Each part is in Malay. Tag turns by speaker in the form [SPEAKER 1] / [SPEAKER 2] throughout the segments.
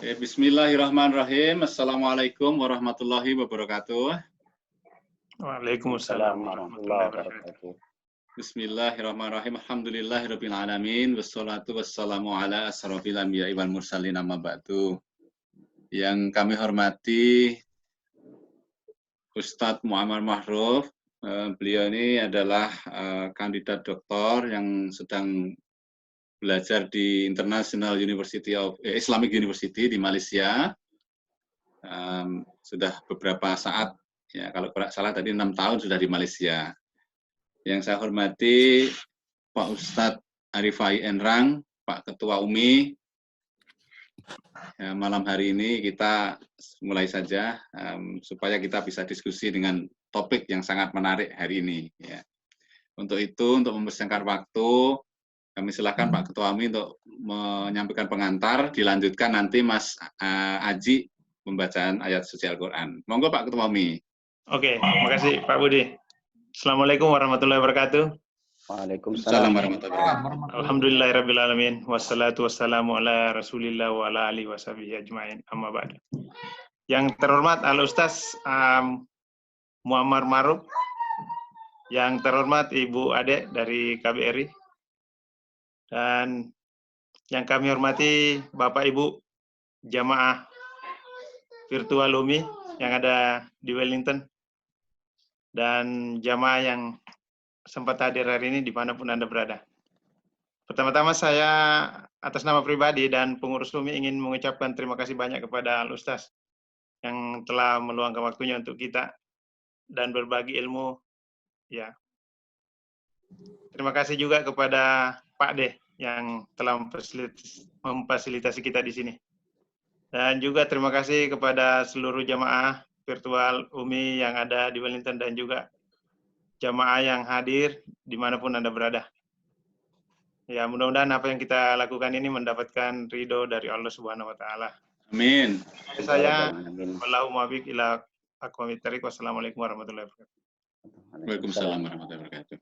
[SPEAKER 1] Bismillahirrahmanirrahim. Assalamualaikum warahmatullahi wabarakatuh.
[SPEAKER 2] Waalaikumsalam warahmatullahi wabarakatuh.
[SPEAKER 1] Bismillahirrahmanirrahim. Alhamdulillahirabbil alamin wassalatu wassalamu ala asrofil anbiya'i wal mursalin amma ba'du. Yang kami hormati Ustadz Muammar Ma'ruf. Beliau ini adalah kandidat doktor yang sedang belajar di International University of Islamic University di Malaysia. Sudah beberapa saat, ya kalau tidak salah tadi 6 tahun sudah di Malaysia. Yang saya hormati Pak Ustadz Arifai Enrang, Pak Ketua UMI. Ya, malam hari ini kita mulai saja supaya kita bisa diskusi dengan topik yang sangat menarik hari ini. Ya. Untuk itu, untuk mempersingkat waktu, kami silakan Pak Ketua UMI untuk menyampaikan pengantar, dilanjutkan nanti Mas Aji pembacaan ayat suci Al-Quran. Monggo Pak Ketua UMI.
[SPEAKER 2] Oke, terima kasih Pak Budi. Assalamualaikum warahmatullahi wabarakatuh.
[SPEAKER 1] Waalaikumsalam warahmatullahi wabarakatuh.
[SPEAKER 2] Alhamdulillahirrabbilalamin. Wassalatu wassalamu ala rasulillah wa ala alihi wa sahbihi ajma'in. Amma ba'du. Yang terhormat Al-Ustaz Muammar Ma'ruf. Yang terhormat Ibu Ade dari KBRI. Dan yang kami hormati Bapak Ibu jamaah virtual UMI yang ada di Wellington dan jamaah yang sempat hadir hari ini dimanapun Anda berada. Pertama-tama saya atas nama pribadi dan pengurus UMI ingin mengucapkan terima kasih banyak kepada Al-Ustaz yang telah meluangkan waktunya untuk kita dan berbagi ilmu. Ya. Terima kasih juga kepada Pak De yang telah memfasilitasi kita di sini. Dan juga terima kasih kepada seluruh jamaah virtual UMI yang ada di Wellington dan juga jamaah yang hadir dimanapun Anda berada. Ya, mudah-mudahan apa yang kita lakukan ini mendapatkan ridho dari Allah Subhanahu wa Ta'ala.
[SPEAKER 1] Amin.
[SPEAKER 2] Saya Allahumma biq ila aqwamit thariq. Wassalamualaikum warahmatullahi wabarakatuh.
[SPEAKER 1] Waalaikumsalam warahmatullahi wabarakatuh.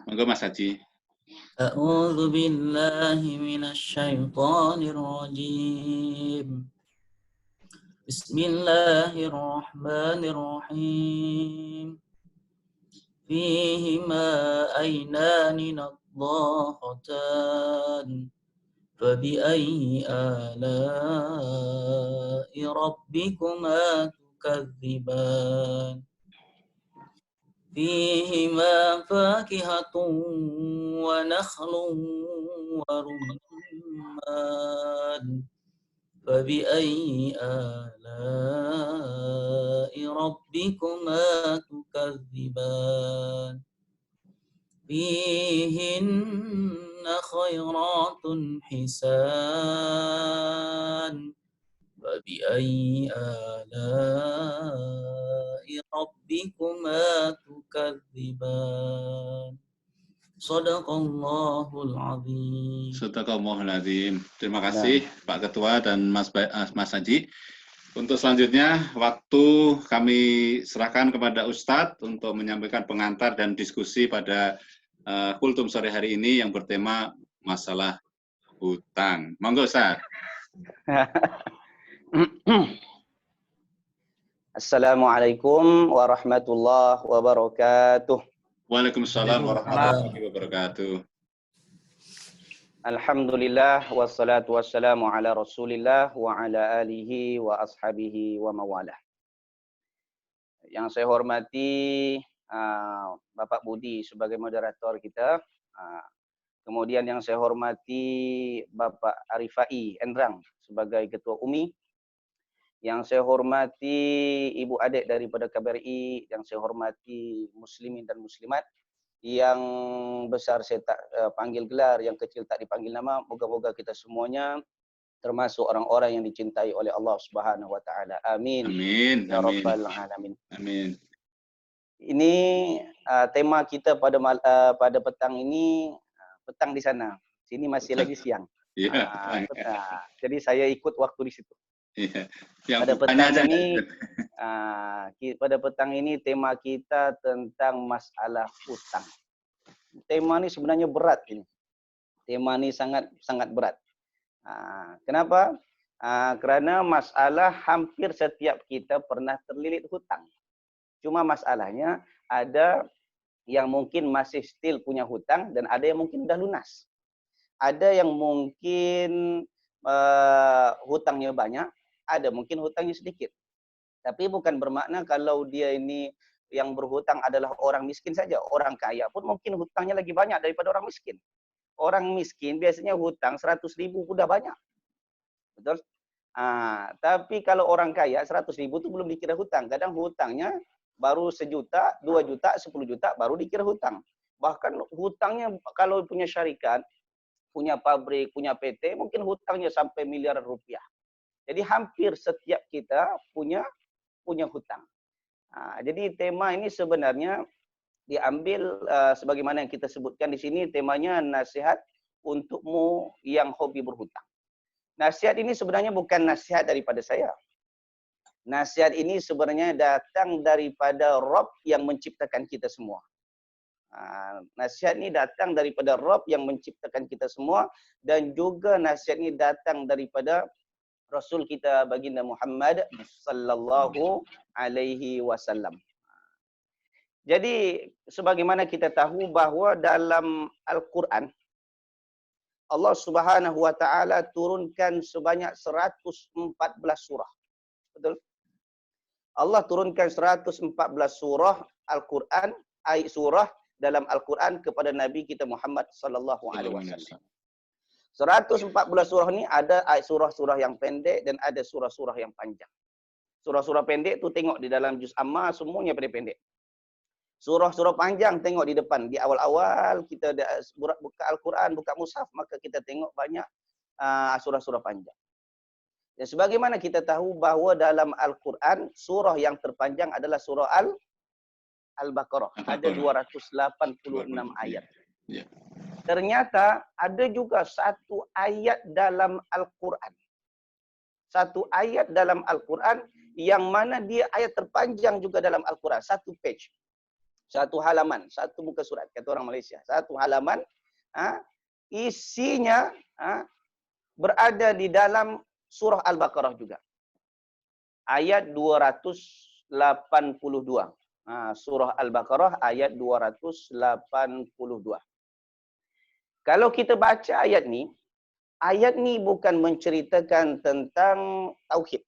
[SPEAKER 1] Monggo Mas Haji.
[SPEAKER 3] A'udzu billahi minasy syaithanir rajim. Bismillahirrahmanirrahim. Fihima aynani nadhahatan. Fabi'ayyi ala'i rabbikuma tukadziban. فيهما فاكهة ونخل ورمان فبأي آلاء ربكما تكذبان فيهن خيرات حسان فبأي آلاء ربكما تكذبان Shadaqallahul azim.
[SPEAKER 1] Shadaqallahul azim. Terima kasih Pak Ketua dan Mas Haji. Untuk selanjutnya, waktu kami serahkan kepada Ustadz untuk menyampaikan pengantar dan diskusi pada kultum sore hari ini yang bertema masalah hutang. Monggo Ustadz.
[SPEAKER 4] Assalamualaikum warahmatullahi wabarakatuh.
[SPEAKER 1] Waalaikumsalam warahmatullahi wabarakatuh.
[SPEAKER 4] Alhamdulillah wassalatu wassalamu ala Rasulillah wa ala alihi wa ashabihi wa mawalah. Yang saya hormati Bapak Budi sebagai moderator kita. Kemudian yang saya hormati Bapak Arifai Enrang sebagai Ketua UMI. Yang saya hormati Ibu Adik daripada KBRI, yang saya hormati muslimin dan muslimat, yang besar saya tak panggil gelar, yang kecil tak dipanggil nama, moga-moga kita semuanya termasuk orang-orang yang dicintai oleh Allah Subhanahu wa Ta'ala. Amin.
[SPEAKER 1] Amin.
[SPEAKER 4] Ya Rabbal alamin.
[SPEAKER 1] Amin.
[SPEAKER 4] Ini tema kita pada petang ini, petang di sana, sini masih lagi siang.
[SPEAKER 1] Iya.
[SPEAKER 4] Jadi saya ikut waktu di situ.
[SPEAKER 1] Iya.
[SPEAKER 4] Pada petang ini tema kita tentang masalah hutang. Tema ini sebenarnya berat ini. Tema ini sangat berat. Kenapa? Kerana masalah hampir setiap kita pernah terlilit hutang. Cuma masalahnya ada yang mungkin masih still punya hutang dan ada yang mungkin dah lunas. Ada yang mungkin hutangnya banyak, ada mungkin hutangnya sedikit. Tapi bukan bermakna kalau dia ini yang berhutang adalah orang miskin saja. Orang kaya pun mungkin hutangnya lagi banyak daripada orang miskin. Orang miskin biasanya hutang 100.000 sudah banyak. Betul? Tapi kalau orang kaya 100.000 itu belum dikira hutang. Kadang hutangnya baru 1 juta, 2 juta, 10 juta baru dikira hutang. Bahkan hutangnya kalau punya syarikat, punya pabrik, punya PT, mungkin hutangnya sampai miliaran rupiah. Jadi hampir setiap kita punya hutang. Jadi tema ini sebenarnya diambil sebagaimana yang kita sebutkan di sini, temanya nasihat untukmu yang hobi berhutang. Nasihat ini sebenarnya bukan nasihat daripada saya. Nasihat ini sebenarnya datang daripada Rabb yang menciptakan kita semua. Nasihat ini datang daripada Rabb yang menciptakan kita semua, dan juga nasihat ini datang daripada Rasul kita baginda Muhammad sallallahu alaihi wasallam. Jadi sebagaimana kita tahu bahawa dalam Al-Quran Allah Subhanahu wa taala turunkan sebanyak 114 surah. Betul? Allah turunkan 114 surah Al-Quran, ayat surah dalam Al-Quran kepada Nabi kita Muhammad sallallahu alaihi wasallam. 114 surah ni ada ayat surah-surah yang pendek dan ada surah-surah yang panjang. Surah-surah pendek tu tengok di dalam juz Amma semuanya pendek-pendek. Surah-surah panjang tengok di depan. Di awal-awal kita buka Al-Quran, buka mushaf, maka kita tengok banyak surah-surah panjang. Dan sebagaimana kita tahu bahawa dalam Al-Quran, surah yang terpanjang adalah surah Al-Baqarah. Ada 286 ayat.
[SPEAKER 1] Ya.
[SPEAKER 4] Ternyata ada juga satu ayat dalam Al-Quran. Satu ayat dalam Al-Quran yang mana dia ayat terpanjang juga dalam Al-Quran. Satu page. Satu halaman, satu muka surat, kata orang Malaysia. Satu halaman, isinya berada di dalam surah Al-Baqarah juga. Ayat 282. Surah Al-Baqarah ayat 282. Kalau kita baca ayat ni bukan menceritakan tentang tauhid.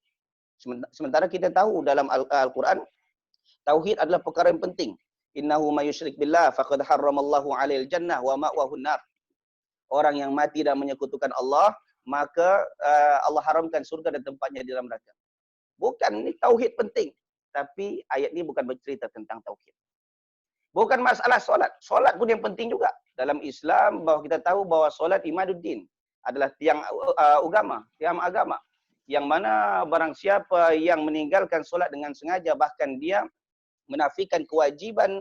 [SPEAKER 4] Sementara kita tahu dalam Al-Quran, tauhid adalah perkara yang penting. Innahu may yusyrik billah faqad harramallahu 'alaihil jannah wa ma'wahun nar. Orang yang mati dan menyekutukan Allah, maka Allah haramkan surga dan tempatnya di dalam neraka. Bukan ini tauhid penting, tapi ayat ini bukan bercerita tentang tauhid. Bukan masalah solat. Solat pun yang penting juga. Dalam Islam bahwa kita tahu bahwa solat imaduddin adalah tiang agama. Yang mana barang siapa yang meninggalkan solat dengan sengaja, bahkan dia menafikan kewajiban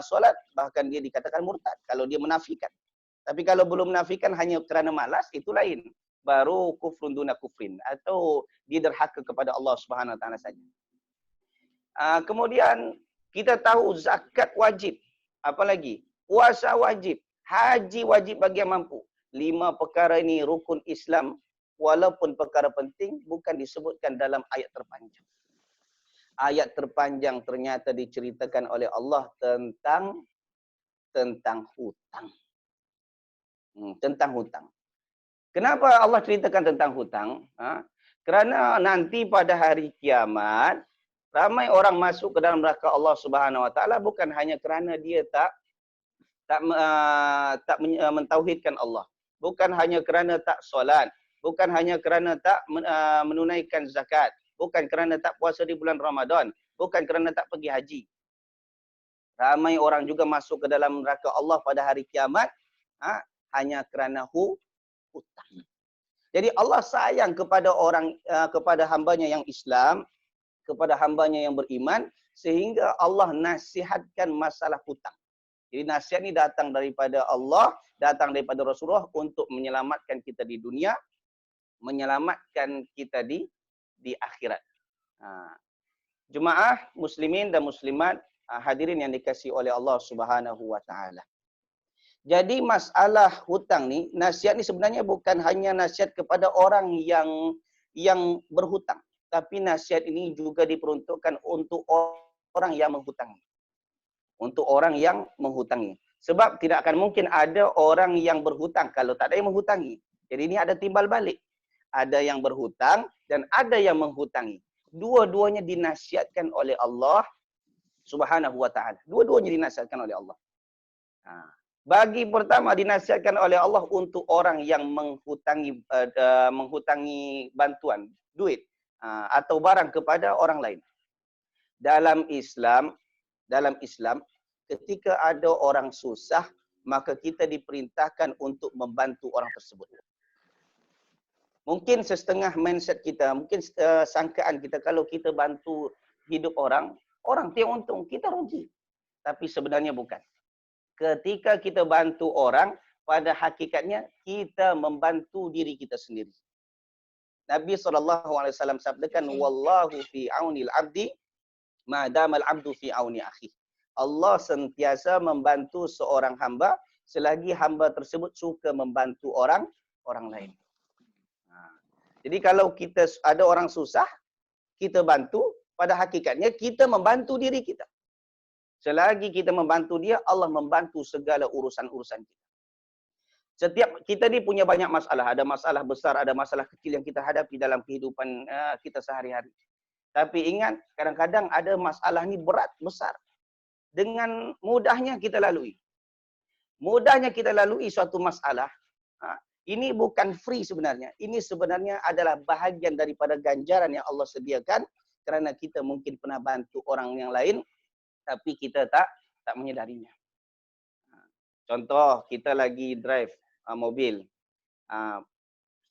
[SPEAKER 4] solat, bahkan dia dikatakan murtad kalau dia menafikan. Tapi kalau belum menafikan hanya kerana malas, itu lain. Baru kufrun duna kufrin, atau dia derhaka kepada Allah Subhanahu wa taala saja. Kemudian kita tahu zakat wajib, apalagi puasa wajib, haji wajib bagi yang mampu. 5 perkara ini rukun Islam, walaupun perkara penting bukan disebutkan dalam ayat terpanjang. Ayat terpanjang ternyata diceritakan oleh Allah tentang hutang. Tentang hutang. Kenapa Allah ceritakan tentang hutang? Kerana nanti pada hari kiamat, ramai orang masuk ke dalam neraka Allah Subhanahu wa taala bukan hanya kerana dia tak mentauhidkan Allah, bukan hanya kerana tak solat, bukan hanya kerana tak menunaikan zakat, bukan kerana tak puasa di bulan Ramadan, bukan kerana tak pergi haji. Ramai orang juga masuk ke dalam neraka Allah pada hari kiamat hanya kerana hutang. Jadi Allah sayang kepada kepada hambanya yang Islam, kepada hambanya yang beriman, sehingga Allah nasihatkan masalah hutang. Jadi nasihat ini datang daripada Allah, datang daripada Rasulullah untuk menyelamatkan kita di dunia, menyelamatkan kita di akhirat. Jemaah muslimin dan muslimat, hadirin yang dikasihi oleh Allah Subhanahu wa taala. Jadi masalah hutang ni, nasihat ni sebenarnya bukan hanya nasihat kepada orang yang yang berhutang. Tapi nasihat ini juga diperuntukkan untuk orang yang menghutangi. Untuk orang yang menghutangi. Sebab tidak akan mungkin ada orang yang berhutang kalau tak ada yang menghutangi. Jadi ini ada timbal balik. Ada yang berhutang dan ada yang menghutangi. Dua-duanya dinasihatkan oleh Allah Subhanahu wa taala. Dua-duanya dinasihatkan oleh Allah. Bagi pertama dinasihatkan oleh Allah untuk orang yang menghutangi bantuan, duit atau barang kepada orang lain. Dalam Islam, ketika ada orang susah, maka kita diperintahkan untuk membantu orang tersebut. Mungkin setengah mindset kita, mungkin sangkaan kita kalau kita bantu hidup orang tengok untung, kita rugi. Tapi sebenarnya bukan. Ketika kita bantu orang, pada hakikatnya kita membantu diri kita sendiri. Nabi SAW sabdakan, wallahu fi aunil abdi, madamal abdu fi auni akhi. Allah sentiasa membantu seorang hamba selagi hamba tersebut suka membantu orang lain. Jadi kalau kita ada orang susah, kita bantu, pada hakikatnya kita membantu diri kita. Selagi kita membantu dia, Allah membantu segala urusan-urusan kita. Setiap kita ni punya banyak masalah. Ada masalah besar, ada masalah kecil yang kita hadapi dalam kehidupan kita sehari-hari. Tapi ingat, kadang-kadang ada masalah ni berat, besar. Dengan mudahnya kita lalui. Mudahnya kita lalui suatu masalah. Ini bukan free sebenarnya. Ini sebenarnya adalah bahagian daripada ganjaran yang Allah sediakan. Kerana kita mungkin pernah bantu orang yang lain, tapi kita tak menyedarinya. Contoh, kita lagi drive mobil.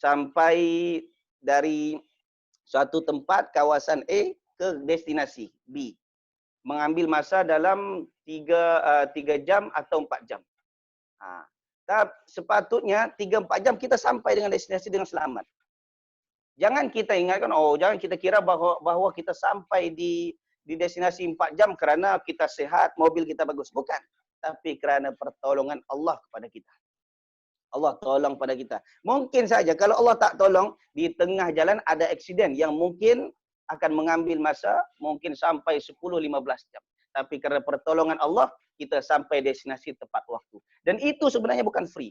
[SPEAKER 4] Sampai dari suatu tempat, kawasan A ke destinasi B. Mengambil masa dalam 3 jam atau 4 jam. Sepatutnya 3-4 jam kita sampai dengan destinasi dengan selamat. Jangan kita ingatkan, jangan kita kira bahawa kita sampai di destinasi 4 jam kerana kita sehat, mobil kita bagus. Bukan. Tapi kerana pertolongan Allah kepada kita. Allah tolong pada kita. Mungkin saja kalau Allah tak tolong, di tengah jalan ada aksiden yang mungkin akan mengambil masa, mungkin sampai 10-15 jam. Tapi kerana pertolongan Allah, kita sampai destinasi tepat waktu. Dan itu sebenarnya bukan free.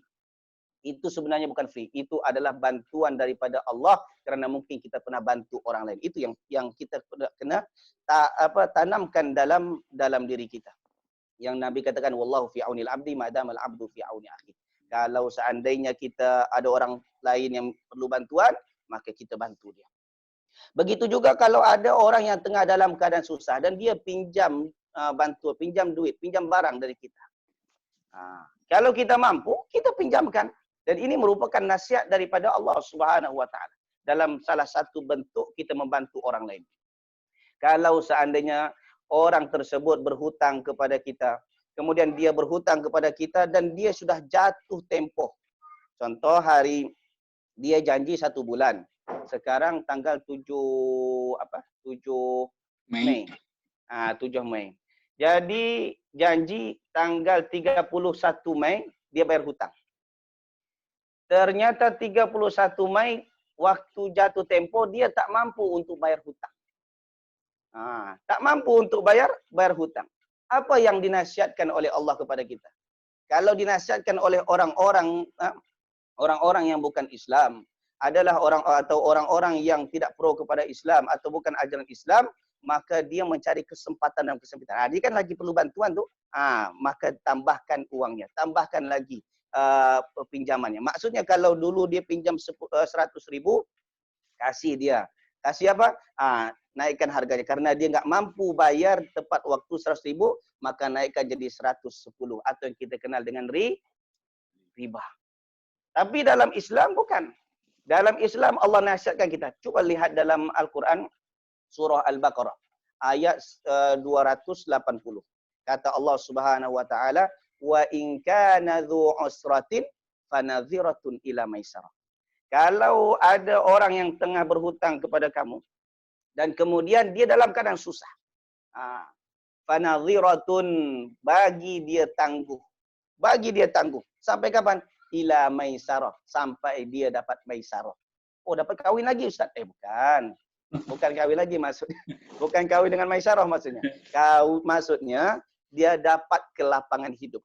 [SPEAKER 4] Itu sebenarnya bukan free. Itu adalah bantuan daripada Allah kerana mungkin kita pernah bantu orang lain. Itu yang kita kena tanamkan dalam diri kita. Yang Nabi katakan, wallahu fi aunil abdi madamal abdu fi auni akhi. Kalau seandainya kita ada orang lain yang perlu bantuan, maka kita bantu dia. Begitu juga kalau ada orang yang tengah dalam keadaan susah dan dia pinjam pinjam duit, pinjam barang dari kita. Kalau kita mampu, kita pinjamkan. Dan ini merupakan nasihat daripada Allah Subhanahu wa taala dalam salah satu bentuk kita membantu orang lain. Kalau seandainya orang tersebut berhutang kepada kita, kemudian dia berhutang kepada kita dan dia sudah jatuh tempoh. Contoh hari dia janji 1 bulan. Sekarang tanggal 7 Mei. 7 Mei. Jadi janji tanggal 31 Mei dia bayar hutang. Ternyata 31 Mei waktu jatuh tempo dia tak mampu untuk bayar hutang. Tak mampu untuk bayar hutang. Apa yang dinasihatkan oleh Allah kepada kita? Kalau dinasihatkan oleh orang-orang yang bukan Islam, adalah orang-orang yang tidak pro kepada Islam atau bukan ajaran Islam, maka dia mencari kesempatan dan kesempitan. Dia kan lagi perlu bantuan tu, maka tambahkan uangnya, tambahkan lagi pinjamannya. Maksudnya kalau dulu dia pinjam 100.000, kasih dia. Kasih apa? Naikkan harganya. Karena dia nggak mampu bayar tepat waktu 100.000, maka naikkan jadi 110 atau yang kita kenal dengan riba. Tapi dalam Islam bukan. Dalam Islam Allah nasihatkan kita. Cuba lihat dalam Al-Quran surah Al-Baqarah ayat 280. Kata Allah Subhanahu wa taala, wa in kana dzu usratin fanadhiratun ila maisarah. Kalau ada orang yang tengah berhutang kepada kamu dan kemudian dia dalam keadaan susah, fanadhiratun, bagi dia tangguh. Bagi dia tangguh. Sampai kapan? Ila maisarah, sampai dia dapat maisarah. Oh, dapat kahwin lagi Ustaz. Bukan. Bukan kahwin lagi maksudnya. Bukan kahwin dengan Maisarah maksudnya. Maksudnya dia dapat kelapangan hidup.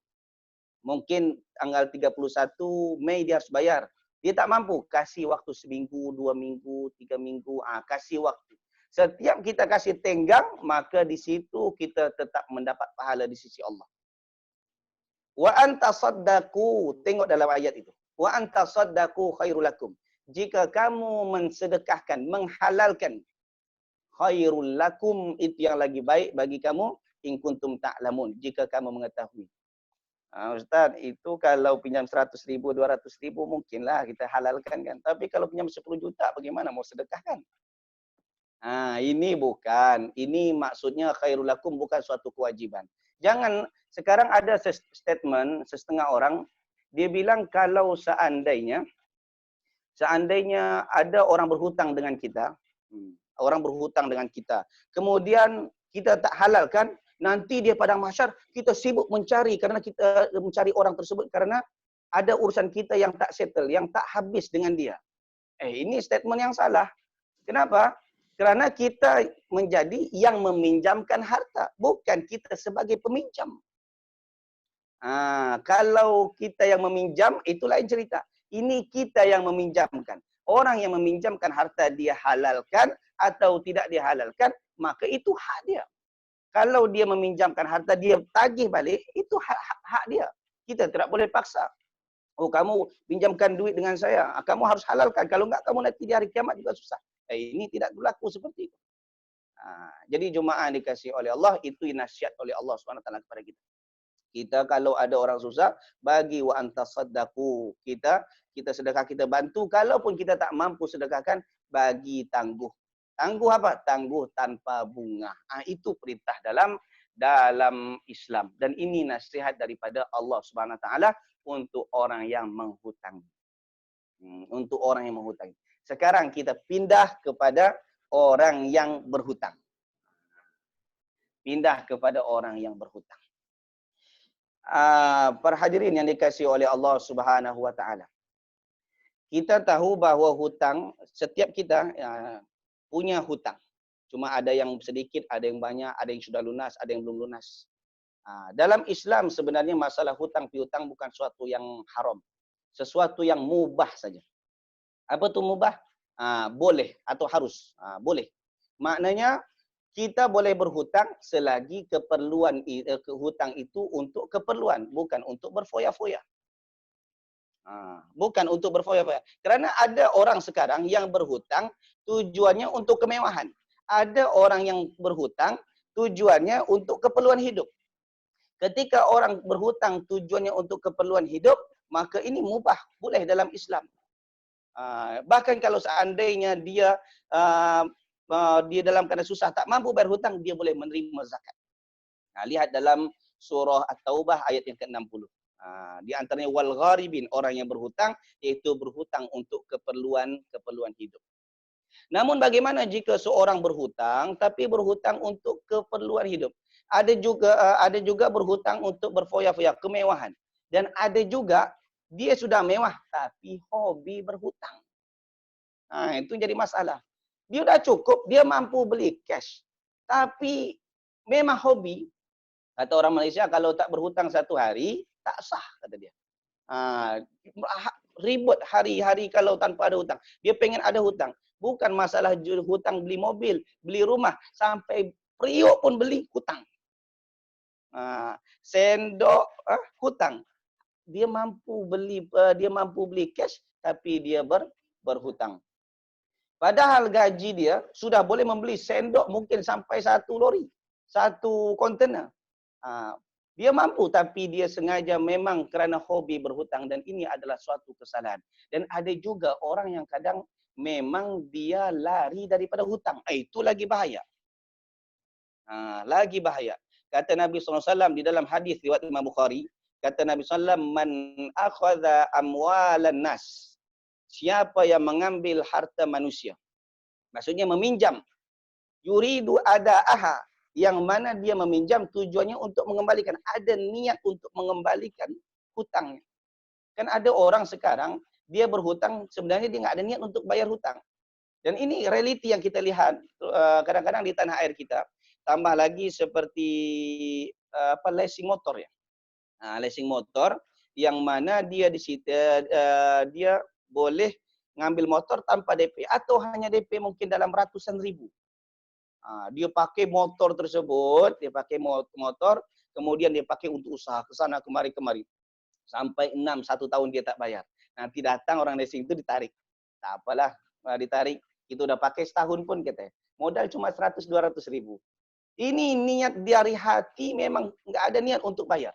[SPEAKER 4] Mungkin tanggal 31 Mei dia harus bayar. Dia tak mampu, kasih waktu seminggu, 2 minggu, 3 minggu, kasih waktu. Setiap kita kasih tenggang, maka di situ kita tetap mendapat pahala di sisi Allah. Wa anta saddaqu, tengok dalam ayat itu. Wa anta saddaqu khairul lakum. Jika kamu mensedekahkan, menghalalkan, khairul lakum, itu yang lagi baik bagi kamu, in kuntum ta'lamun, jika kamu mengetahui. Ustaz, itu kalau pinjam 100.000, 200.000 mungkinlah kita halalkan kan. Tapi kalau pinjam 10 juta bagaimana mau sedekahkan? Ini bukan. Ini maksudnya khairul lakum bukan suatu kewajiban. Jangan, sekarang ada statement setengah orang, dia bilang kalau seandainya ada orang berhutang dengan kita, kemudian kita tak halalkan, nanti dia padang mahsyar kita sibuk mencari karena kita mencari orang tersebut karena ada urusan kita yang tak settle, yang tak habis dengan dia. Ini statement yang salah. Kenapa? Karena kita menjadi yang meminjamkan harta, bukan kita sebagai peminjam. Kalau kita yang meminjam itu lain cerita. Ini kita yang meminjamkan. Orang yang meminjamkan harta dia halalkan atau tidak dihalalkan, maka itu hak dia. Kalau dia meminjamkan harta, dia tagih balik, itu hak dia. Kita tidak boleh paksa. Oh, kamu pinjamkan duit dengan saya, kamu harus halalkan. Kalau enggak, kamu nanti di hari kiamat juga susah. Ini tidak berlaku seperti itu. Jadi jemaah dikasih oleh Allah, itu nasihat oleh Allah SWT kepada kita. Kita kalau ada orang susah, bagi wa antasaddaqu. Kita sedekah, kita bantu. Kalaupun kita tak mampu sedekahkan, bagi tangguh. Tangguh apa? Tangguh tanpa bunga. Itu perintah dalam Islam. Dan ini nasihat daripada Allah Subhanahu Wa Taala untuk orang yang menghutangi. Untuk orang yang menghutangi. Sekarang kita pindah kepada orang yang berhutang. Pindah kepada orang yang berhutang. Para hadirin yang dikasihi oleh Allah Subhanahu Wa Taala. Kita tahu bahawa hutang, setiap kita punya hutang. Cuma ada yang sedikit, ada yang banyak, ada yang sudah lunas, ada yang belum lunas. Dalam Islam sebenarnya masalah hutang piutang bukan sesuatu yang haram. Sesuatu yang mubah saja. Apa itu mubah? Boleh atau harus. Boleh. Maknanya kita boleh berhutang selagi keperluan hutang itu untuk keperluan, bukan untuk berfoya-foya. Bukan untuk berfoya-foya. Karena ada orang sekarang yang berhutang tujuannya untuk kemewahan. Ada orang yang berhutang tujuannya untuk keperluan hidup. Ketika orang berhutang tujuannya untuk keperluan hidup, maka ini mubah, boleh dalam Islam. Bahkan kalau seandainya dia dalam keadaan susah, tak mampu bayar hutang, dia boleh menerima zakat. Lihat dalam surah At-Taubah ayat yang ke-60. Di antaranya wal gharibin, orang yang berhutang, yaitu berhutang untuk keperluan hidup. Namun bagaimana jika seorang berhutang tapi berhutang untuk keperluan hidup? Ada juga berhutang untuk berfoya-foya, kemewahan. Dan ada juga dia sudah mewah tapi hobi berhutang. Itu jadi masalah. Dia sudah cukup, dia mampu beli cash. Tapi memang hobi. Kata orang Malaysia, kalau tak berhutang satu hari, tak sah, kata dia. Ribut hari-hari kalau tanpa ada hutang. Dia pengen ada hutang. Bukan masalah hutang beli mobil, beli rumah. Sampai periuk pun beli, hutang. Sendok, hutang. Dia mampu beli cash, tapi dia berhutang. Padahal gaji dia sudah boleh membeli sendok mungkin sampai 1 lori, 1 kontainer. Dia mampu tapi dia sengaja memang kerana hobi berhutang, dan ini adalah suatu kesalahan. Dan ada juga orang yang kadang memang dia lari daripada hutang. Itu lagi bahaya. Lagi bahaya. Kata Nabi SAW di dalam hadis riwayat Imam Bukhari, kata Nabi SAW, man akhadha amwalan nas. Siapa yang mengambil harta manusia. Maksudnya meminjam. Yuridu ada'aha. Yang mana dia meminjam tujuannya untuk mengembalikan. Ada niat untuk mengembalikan hutangnya. Kan ada orang sekarang, dia berhutang, sebenarnya dia nggak ada niat untuk bayar hutang. Dan ini realiti yang kita lihat kadang-kadang di tanah air kita. Tambah lagi seperti leasing motor ya. Leasing motor yang mana dia di situ dia boleh ngambil motor tanpa DP atau hanya DP mungkin dalam ratusan ribu. Dia pakai motor tersebut, dia pakai motor, kemudian dia pakai untuk usaha ke sana kemari sampai 1 tahun dia tak bayar. Nanti datang orang leasing itu ditarik. Tak apalah, ditarik. Itu udah pakai setahun pun katanya. Modal cuma 100-200 ribu. Ini niat dari hati memang nggak ada niat untuk bayar.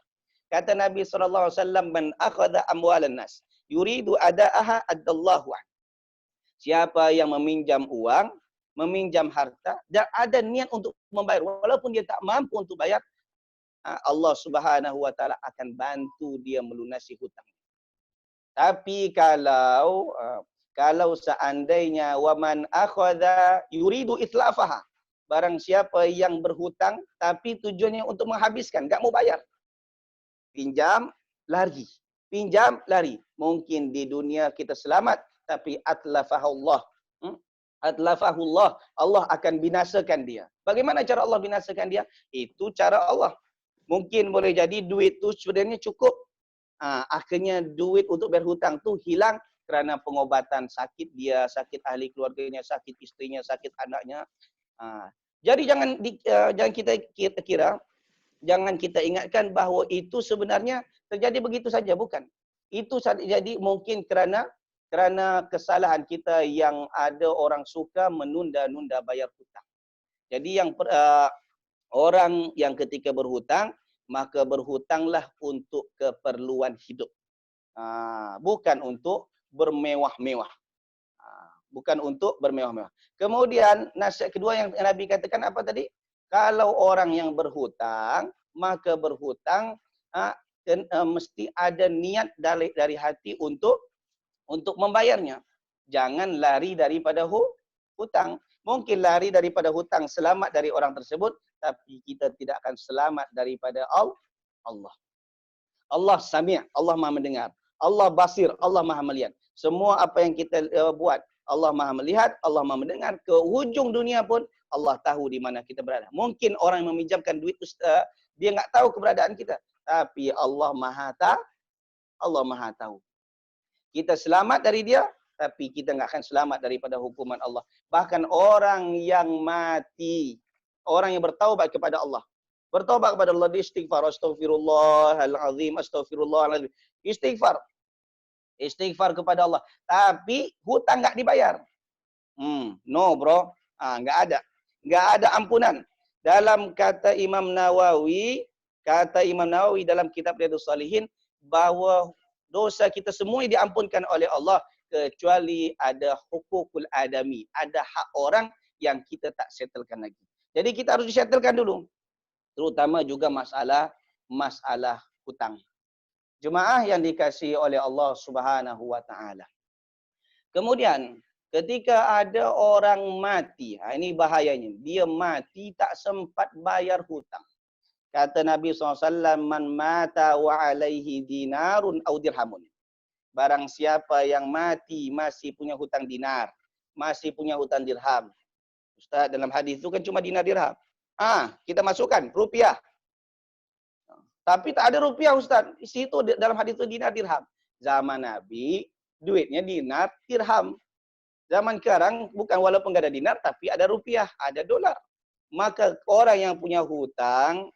[SPEAKER 4] Kata Nabi SAW, man akhadha amwalan nas yuridu ada'aha addallahu an. Siapa yang meminjam uang, meminjam harta, dan ada niat untuk membayar, walaupun dia tak mampu untuk bayar, Allah Subhanahu wa taala akan bantu dia melunasi hutang. Tapi kalau seandainya waman akhadha yuridu itlafaha, barang siapa yang berhutang tapi tujuannya untuk menghabiskan, enggak mau bayar. Pinjam, lari. Pinjam, lari. Mungkin di dunia kita selamat, tapi atlafahullah. Atlafahullah. Allah akan binasakan dia. Bagaimana cara Allah binasakan dia? Itu cara Allah. Mungkin boleh jadi duit itu sebenarnya cukup. Akhirnya duit untuk berhutang tu hilang kerana pengobatan sakit dia, sakit ahli keluarganya, sakit istrinya, sakit anaknya. Jadi jangan kita kira, jangan kita ingatkan bahawa itu sebenarnya terjadi begitu saja, bukan. Itu jadi mungkin kerana kesalahan kita yang ada orang suka menunda-nunda bayar hutang. Jadi orang yang ketika berhutang, maka berhutanglah untuk keperluan hidup. Bukan untuk bermewah-mewah. Bukan untuk bermewah-mewah. Kemudian nasihat kedua yang Nabi katakan apa tadi? Kalau orang yang berhutang, maka berhutang mesti ada niat dari hati untuk membayarnya. Jangan lari daripada hutang. Mungkin lari daripada hutang selamat dari orang tersebut, tapi kita tidak akan selamat daripada Allah. Allah Sami', Allah Maha mendengar. Allah Basir, Allah Maha melihat. Semua apa yang kita buat, Allah Maha melihat, Allah Maha mendengar. Ke hujung dunia pun Allah tahu di mana kita berada. Mungkin orang yang meminjamkan duit dia enggak tahu keberadaan kita, tapi Allah Maha tahu. Kita selamat dari dia, tapi kita enggak akan selamat daripada hukuman Allah. Bahkan orang yang mati, orang yang bertaubat kepada Allah, bertaubat kepada Allah, istighfar, astaghfirullahalazim, astaghfirullahalazim. Istighfar kepada Allah, tapi hutang enggak dibayar. No bro, enggak ada ampunan. Dalam kata Imam Nawawi dalam kitab Riyadhus Shalihin, bahawa dosa kita semua diampunkan oleh Allah kecuali ada hukukul adami, ada hak orang yang kita tak settlekan lagi. Jadi kita harus disettlekan dulu. Terutama juga masalah hutang. Jemaah yang dikasihi oleh Allah Subhanahu wa taala. Kemudian ketika ada orang mati, ini bahayanya. Dia mati tak sempat bayar hutang. Kata Nabi SAW, man mata wa alaihi dinarun au dirhamun. Barang siapa yang mati masih punya hutang dinar, masih punya hutang dirham. Ustaz, dalam hadis itu kan cuma dinar dirham. Kita masukkan rupiah. Tapi tak ada rupiah Ustaz. Di situ dalam hadis itu dinar dirham. Zaman Nabi duitnya dinar dirham. Zaman sekarang bukan walaupun enggak ada dinar tapi ada rupiah, ada dolar. Maka orang yang punya hutang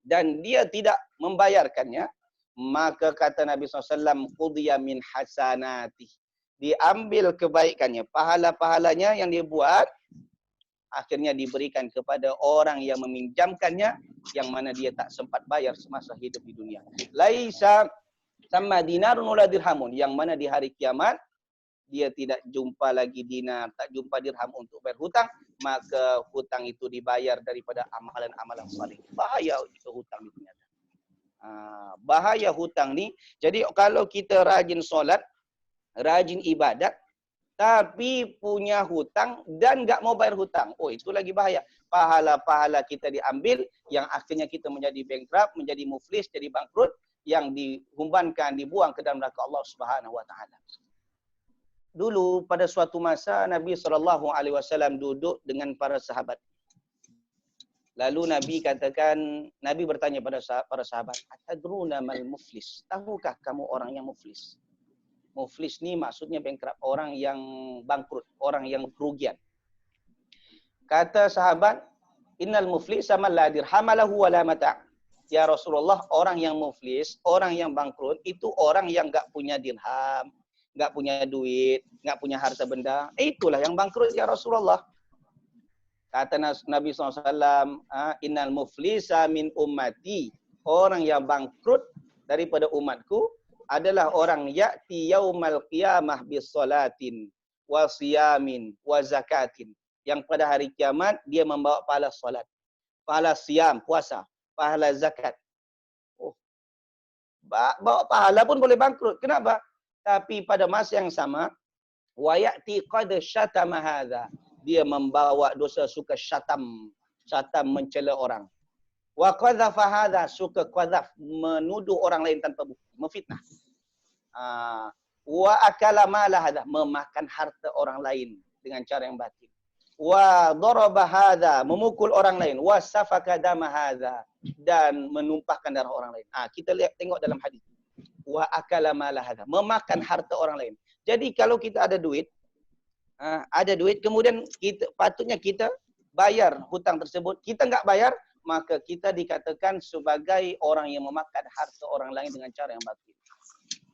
[SPEAKER 4] dan dia tidak membayarkannya, maka kata Nabi SAW, qudiya min hasanati. Diambil kebaikannya, pahala-pahalanya yang dia buat, akhirnya diberikan kepada orang yang meminjamkannya, yang mana dia tak sempat bayar semasa hidup di dunia. Laisa sama dinarun wala dirhamun, yang mana di hari kiamat dia tidak jumpa lagi dinar, tak jumpa dirham untuk berhutang, maka hutang itu dibayar daripada amalan-amalan saleh. Bahaya itu hutang itu. Bahaya hutang ni. Jadi kalau kita rajin solat, rajin ibadat, tapi punya hutang dan enggak mau bayar hutang, itu lagi bahaya. Pahala-pahala kita diambil, yang akhirnya kita menjadi bankrupt, menjadi muflis, jadi bangkrut, yang dihumbankan, dibuang ke dalam neraka Allah Subhanahu wa taala. dulu pada suatu masa Nabi SAW duduk dengan para sahabat. Lalu Nabi bertanya pada para sahabat, "Atadruna mal muflis?" Tahukah kamu orang yang muflis? Muflis ni maksudnya bankrupt, orang yang bangkrut, orang yang kerugian. Kata sahabat, "Innal muflisa man la dirham lahu wa la mata'." Ya Rasulullah, orang yang muflis, orang yang bangkrut itu orang yang enggak punya dirham, enggak punya duit, enggak punya harta benda. Itulah yang bangkrut ya Rasulullah. Kata Nabi SAW, "Innal muflisa min ummati." Orang yang bangkrut daripada umatku adalah orang ya'ti yaumal qiyamah bis salatin wa siyamin wa zakatin. Yang pada hari kiamat dia membawa pahala salat, pahala siyam, puasa, pahala zakat. Oh, bawa pahala pun boleh bangkrut. Kenapa? Tapi pada masa yang sama, wa ya'ti qad syatama hadza. Dia membawa dosa suka syatam mencela orang. Wa qadhafa hadza, suka qadhaf, menuduh orang lain tanpa bukti, memfitnah. Wa akala mala hadza, memakan harta orang lain dengan cara yang batil. Wa daraba hadza, memukul orang lain. Wa safaka dama hadza, dan menumpahkan darah orang lain. Kita lihat, tengok dalam hadis. Wa akala mala hadza, memakan harta orang lain. Jadi kalau kita ada duit, kemudian patutnya kita bayar hutang tersebut. Kita enggak bayar, maka kita dikatakan sebagai orang yang memakan harta orang lain dengan cara yang batil.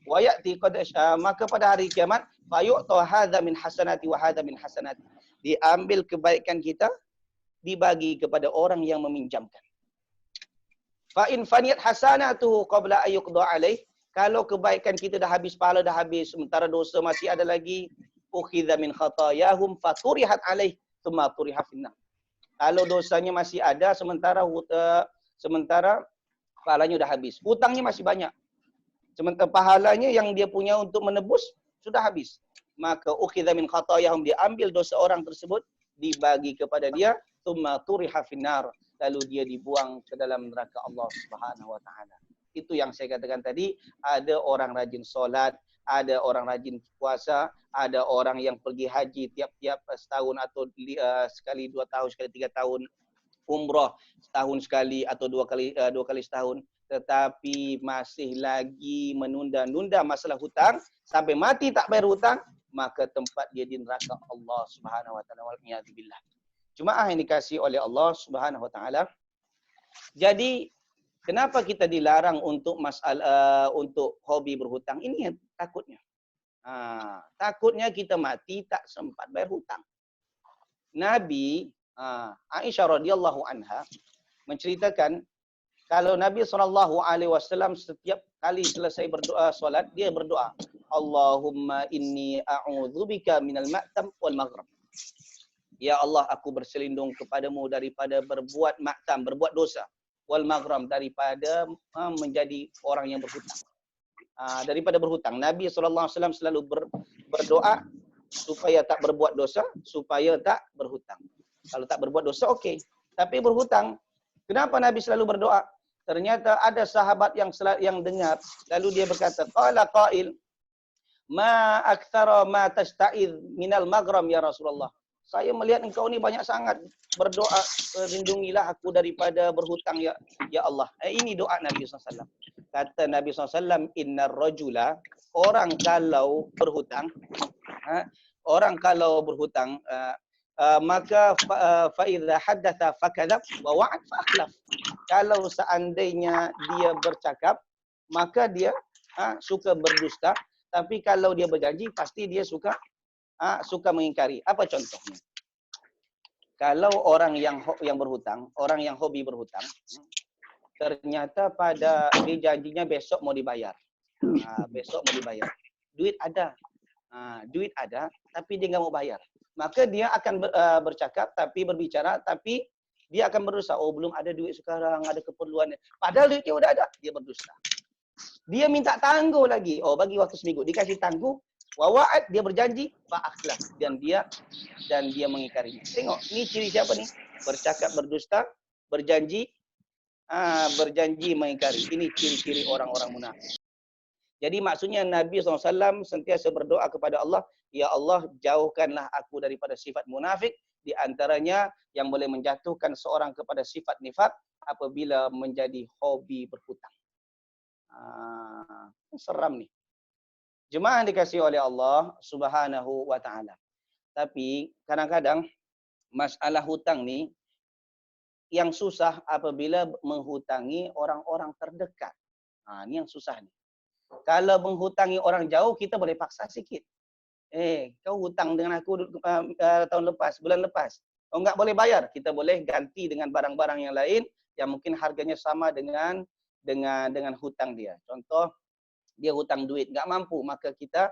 [SPEAKER 4] Wa ya'ti qad maka pada hari kiamat fayu'ta hadza min hasanati wa hadza min hasanati. Diambil kebaikan kita, dibagi kepada orang yang meminjamkan. Fa in faniyat hasanatuhu qabla ayyuqda alaih. Kalau kebaikan kita dah habis, pahala dah habis, sementara dosa masih ada lagi, ukhidha min khatayahum faturihat alaih thumma turiha finnar. Kalau dosanya masih ada, sementara pahalanya dah habis, hutangnya masih banyak, sementara pahalanya yang dia punya untuk menebus sudah habis, maka ukhidha min khatayahum, diambil dosa orang tersebut, dibagi kepada dia, thumma turiha finnar, lalu dia dibuang ke dalam neraka Allah Subhanahu wa taala. Itu yang saya katakan tadi, ada orang rajin solat, ada orang rajin puasa, ada orang yang pergi haji tiap-tiap setahun atau sekali 2 tahun, sekali 3 tahun, umrah setahun sekali atau dua kali setahun, tetapi masih lagi menunda-nunda masalah hutang sampai mati tak bayar hutang, maka tempat dia di neraka Allah Subhanahu wa taala, wal iyad billah. Jemaah yang dikasihi oleh Allah Subhanahu wa taala. Jadi kenapa kita dilarang untuk untuk hobi berhutang? Ini yang takutnya. Takutnya kita mati tak sempat bayar hutang. Nabi Aisyah radhiyallahu anha menceritakan kalau Nabi SAW setiap kali selesai berdoa solat, dia berdoa, Allahumma inni a'udzubika minal ma'tam wal maghrib. Ya Allah, aku berselindung kepadamu daripada berbuat ma'tam, berbuat dosa, wal maghram, daripada menjadi orang yang berhutang. Daripada berhutang. Nabi SAW selalu berdoa supaya tak berbuat dosa, supaya tak berhutang. Kalau tak berbuat dosa, okey. Tapi berhutang, kenapa Nabi selalu berdoa? Ternyata ada sahabat yang dengar, lalu dia berkata, qala qail, ma aktsara ma tasta'idz minal maghram ya Rasulullah. Saya melihat engkau ni banyak sangat berdoa, lindungilah aku daripada berhutang ya Allah. Ini doa Nabi SAW. Kata Nabi SAW, innar rajula, orang kalau berhutang, maka fa idza haddatha fakadzab wa wa'ad fa akhlaf. Kalau seandainya dia bercakap, maka dia suka berdusta, tapi kalau dia berjanji pasti dia suka mengingkari. Apa contohnya? Kalau orang yang berhutang, orang yang hobi berhutang, ternyata pada dia janjinya besok mau dibayar. Besok mau dibayar. Duit ada, tapi dia enggak mau bayar. Maka dia akan berbicara, tapi dia akan berdusta. Oh, belum ada duit sekarang, ada keperluan. Padahal duitnya udah ada, dia berdusta. Dia minta tangguh lagi. Oh, bagi waktu seminggu, dikasih tangguh. Wa wa'ad, dia berjanji, fa akhlaf, dan dia mengingkarinya. Tengok, ini ciri siapa nih? Bercakap berdusta, berjanji mengingkari. Ini ciri-ciri orang-orang munafik. Jadi maksudnya Nabi SAW sentiasa berdoa kepada Allah, ya Allah jauhkanlah aku daripada sifat munafik, di antaranya yang boleh menjatuhkan seorang kepada sifat nifak apabila menjadi hobi berhutang. Seram nih. Jemaah yang dikasihi oleh Allah Subhanahu wa taala. Tapi kadang-kadang masalah hutang ni yang susah apabila menghutangi orang-orang terdekat. Ini yang susah nih. Kalau menghutangi orang jauh, kita boleh paksa sikit. Kau hutang dengan aku tahun lepas, bulan lepas. Kau enggak boleh bayar, kita boleh ganti dengan barang-barang yang lain yang mungkin harganya sama dengan hutang dia. Contoh, dia hutang duit, enggak mampu, maka kita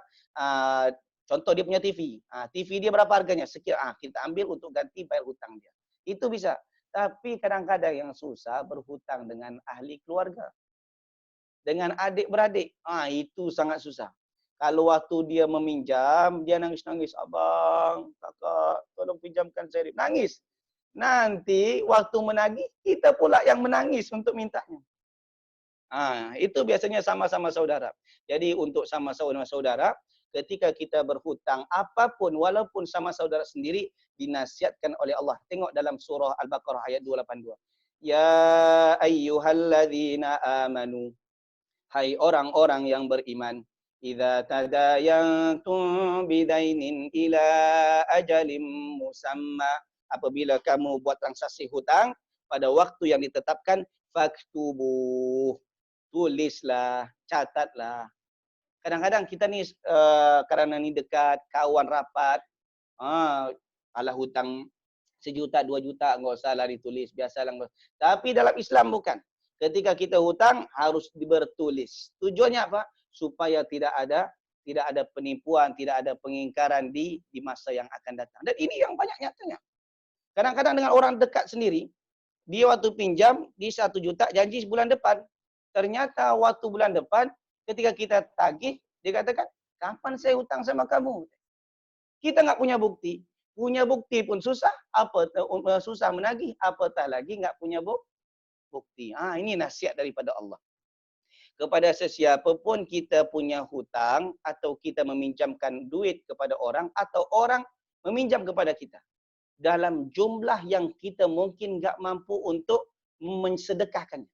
[SPEAKER 4] contoh dia punya TV. TV dia berapa harganya? Sekian. Kita ambil untuk ganti bayar hutang dia. Itu bisa. Tapi kadang-kadang yang susah berhutang dengan ahli keluarga. Dengan adik-beradik. Itu sangat susah. Kalau waktu dia meminjam, dia nangis-nangis. Abang, kakak, tolong pinjamkan saya. Nangis. Nanti waktu menagih, kita pula yang menangis untuk mintanya. Itu biasanya sama-sama saudara. Jadi untuk sama-sama saudara, ketika kita berhutang apapun, walaupun sama saudara sendiri, dinasihatkan oleh Allah. Tengok dalam surah Al-Baqarah ayat 282. Ya ayyuhalladzina amanu. Hai orang-orang yang beriman, idza tadayantum bidainin ila ajalim musamma, apabila kamu buat transaksi hutang pada waktu yang ditetapkan, faktubuh, tulislah, catatlah. Kadang-kadang kita ni kerana ni dekat, kawan rapat, alah hutang 1 juta, 2 juta, enggak usahlah ditulis, biasalah. Tapi dalam Islam bukan. Ketika kita hutang harus bertulis. Tujuannya apa? Supaya tidak ada penipuan, tidak ada pengingkaran di masa yang akan datang. Dan ini yang banyak nyatanya. Kadang-kadang dengan orang dekat sendiri, dia waktu pinjam di 1 juta janji bulan depan. Ternyata waktu bulan depan ketika kita tagih, dia katakan, "Kapan saya hutang sama kamu?" Kita enggak punya bukti. Punya bukti pun susah, susah menagih, apatah lagi enggak punya bukti. Ini nasihat daripada Allah. Kepada sesiapa pun kita punya hutang atau kita meminjamkan duit kepada orang atau orang meminjam kepada kita dalam jumlah yang kita mungkin enggak mampu untuk mensedekahkannya.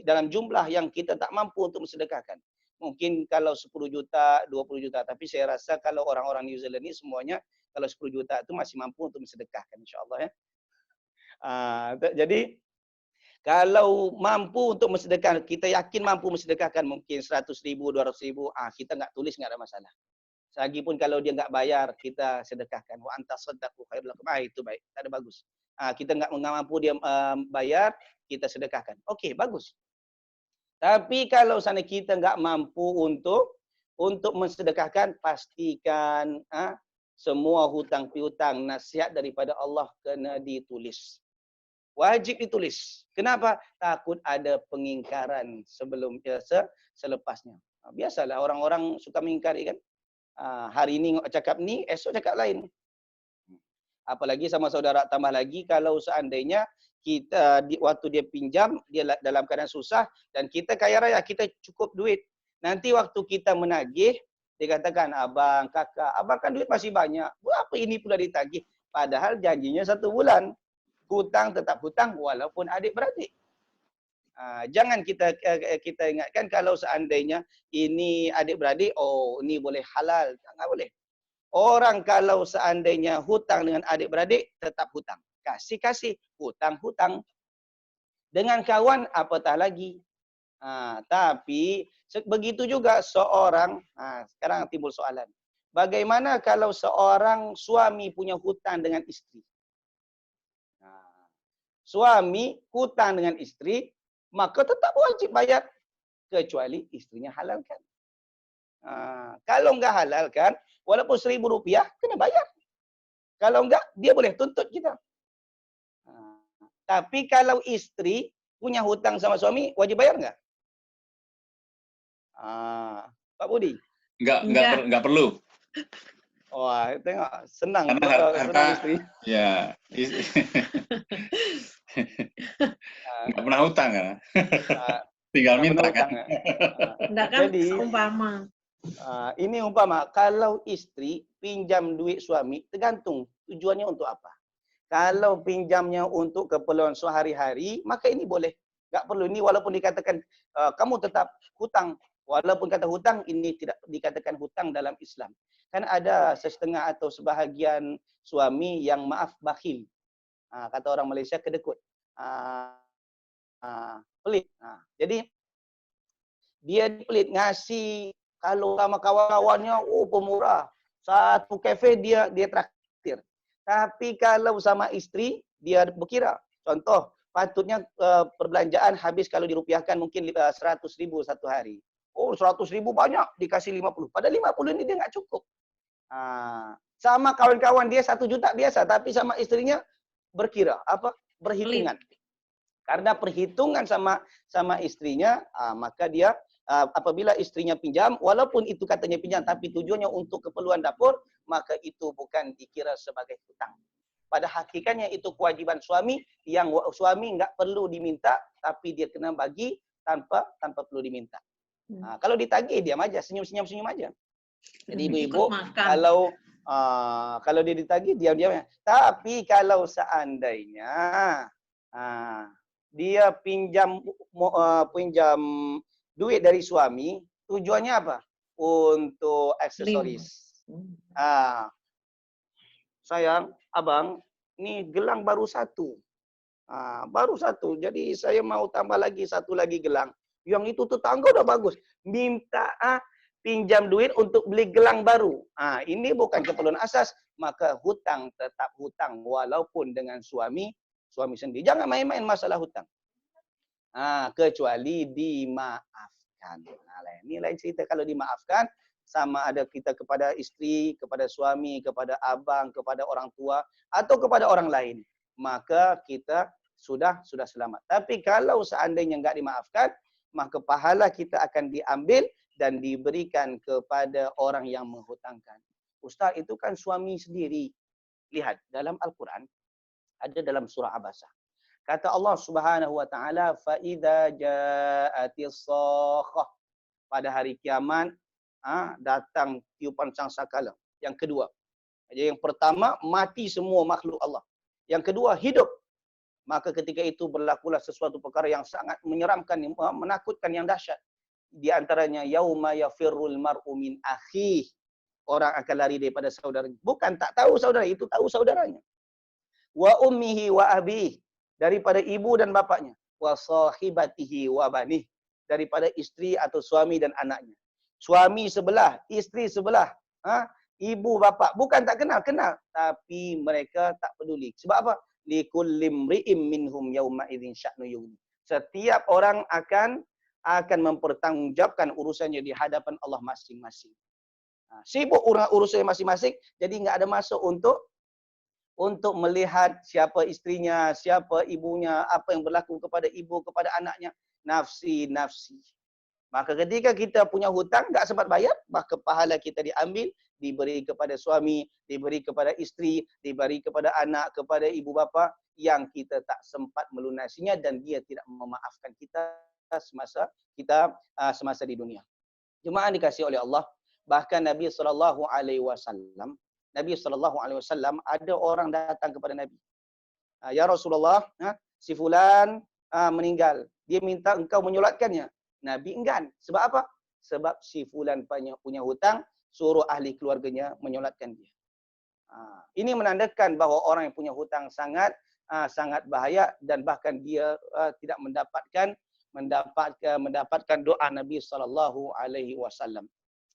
[SPEAKER 4] Dalam jumlah yang kita tak mampu untuk mensedekahkan. Mungkin kalau 10 juta, 20 juta. Tapi saya rasa kalau orang-orang New Zealand ni semuanya, kalau 10 juta itu masih mampu untuk mensedekahkan, insyaAllah ya. Jadi kalau mampu untuk mensedekahkan, kita yakin mampu mensedekahkan mungkin 100,000, 200,000, kita enggak tulis, enggak ada masalah. Lagipun kalau dia enggak bayar, kita sedekahkan. Wa antasaddaqu khairul lakum. Itu baik, tak ada bagus. Kita enggak mampu dia bayar, kita sedekahkan. Okey, bagus. Tapi kalau sana kita enggak mampu untuk mensedekahkan, pastikan semua hutang piutang nasihat daripada Allah kena ditulis. Wajib ditulis. Kenapa? Takut ada pengingkaran selepasnya. Biasalah orang-orang suka mengingkari kan. Hari ini cakap ni, esok cakap lain. Apalagi sama saudara, tambah lagi kalau seandainya kita waktu dia pinjam, dia dalam keadaan susah dan kita kaya raya, kita cukup duit. Nanti waktu kita menagih, dia katakan, "Abang, kakak, abang kan duit masih banyak. Berapa ini pula ditagih?" Padahal janjinya 1 bulan. Hutang tetap hutang walaupun adik-beradik. Jangan kita ingatkan kalau seandainya ini adik-beradik, ini boleh halal. Enggak boleh. Orang kalau seandainya hutang dengan adik-beradik, tetap hutang. Kasih-kasih, hutang-hutang. Dengan kawan, apatah lagi. Tapi begitu juga seorang, sekarang timbul soalan. Bagaimana kalau seorang suami punya hutang dengan istri? Suami hutang dengan istri, maka tetap wajib bayar. Kecuali istrinya halalkan. Kalau enggak halalkan, walaupun RM1,000, kena bayar. Kalau enggak, dia boleh tuntut kita. Tapi kalau istri punya hutang sama suami, wajib bayar enggak? Pak Budi?
[SPEAKER 1] Enggak perlu.
[SPEAKER 4] Wah, tengok senang.
[SPEAKER 1] Karena
[SPEAKER 4] senang istri.
[SPEAKER 1] Ya. Enggak pernah hutang kan? Tinggal
[SPEAKER 4] Yang
[SPEAKER 1] minta
[SPEAKER 4] penuh
[SPEAKER 1] kan.
[SPEAKER 4] hutang.
[SPEAKER 5] Enggak kan
[SPEAKER 4] Jadi
[SPEAKER 5] seumpama.
[SPEAKER 4] ini umpama kalau istri pinjam duit suami, tergantung tujuannya untuk apa. Kalau pinjamnya untuk keperluan sehari-hari, maka ini boleh. Tak perlu ini walaupun dikatakan kamu tetap hutang. Walaupun kata hutang, ini tidak dikatakan hutang dalam Islam. Kan ada setengah atau sebahagian suami yang maaf bakhil. Kata orang Malaysia kedekut. Pelit. Jadi dia pelit ngasih kalau sama kawan-kawannya, pemurah. Satu kafe dia traktir. Tapi kalau sama istri, dia berkira. Contoh, patutnya perbelanjaan habis kalau dirupiahkan mungkin 100 ribu satu hari. 100 ribu banyak, dikasih 50. Padahal 50 ini dia nggak cukup. Sama kawan-kawan dia 1 juta biasa, tapi sama istrinya berkira, berhitungan. Karena perhitungan sama istrinya, maka dia apabila istrinya pinjam, walaupun itu katanya pinjam, tapi tujuannya untuk keperluan dapur, maka itu bukan dikira sebagai hutang. Pada hakikatnya itu kewajiban suami yang suami nggak perlu diminta, tapi dia kena bagi tanpa perlu diminta. Kalau ditagih diam aja, senyum aja. Jadi ibu-ibu kalau dia ditagih diam-diam. Tapi kalau seandainya dia pinjam duit dari suami, tujuannya apa? Untuk aksesoris. Sayang, abang, ini gelang baru 1. Baru 1. Jadi saya mau tambah lagi 1 lagi gelang. Yang itu tetangga udah bagus. Minta pinjam duit untuk beli gelang baru. Ini bukan keperluan asas, maka hutang tetap hutang walaupun dengan suami sendiri. Jangan main-main masalah hutang. Kecuali dimaafkan. Ini lain cerita kalau dimaafkan, sama ada kita kepada istri, kepada suami, kepada abang, kepada orang tua, atau kepada orang lain. Maka kita sudah selamat. Tapi kalau seandainya enggak dimaafkan, maka pahala kita akan diambil dan diberikan kepada orang yang menghutangkan. Ustaz, itu kan suami sendiri. Lihat, dalam Al-Quran, ada dalam surah Abasa. Kata Allah Subhanahu wa taala, fa idza ja'atis sakhah. Pada hari kiamat datang tiupan sangkakala. Yang kedua. Jadi yang pertama mati semua makhluk Allah. Yang kedua hidup. Maka ketika itu berlakulah sesuatu perkara yang sangat menyeramkan, menakutkan, yang dahsyat. Di antaranya yauma yafirrul mar'u min akhihi. Orang akan lari daripada saudaranya. Bukan tak tahu saudara, itu tahu saudaranya. Wa ummihi wa abihi. Daripada ibu dan bapaknya. Wa sahibatihi wa banih. Daripada istri atau suami dan anaknya. Suami sebelah, istri sebelah. Ibu, bapak. Bukan tak kenal. Tapi mereka tak peduli. Sebab apa? Likulli imri'im minhum yawma idzin sya'nu yughni. Setiap orang akan mempertanggungjawabkan urusannya di hadapan Allah masing-masing. Sibuk urusannya masing-masing, jadi enggak ada masa untuk melihat siapa istrinya, siapa ibunya, apa yang berlaku kepada ibu, kepada anaknya. Nafsi. Maka ketika kita punya hutang, tak sempat bayar, maka pahala kita diambil, diberi kepada suami, diberi kepada istri, diberi kepada anak, kepada ibu bapa yang kita tak sempat melunasinya dan dia tidak memaafkan kita semasa di dunia. Jemaah dikasihi oleh Allah, bahkan Nabi SAW ada orang datang kepada Nabi. Ya Rasulullah, si fulan meninggal. Dia minta engkau menyolatkannya. Nabi enggan. Sebab apa? Sebab si fulan punya hutang, suruh ahli keluarganya menyolatkan dia. Ini menandakan bahawa orang yang punya hutang sangat bahaya dan bahkan dia tidak mendapatkan doa Nabi SAW.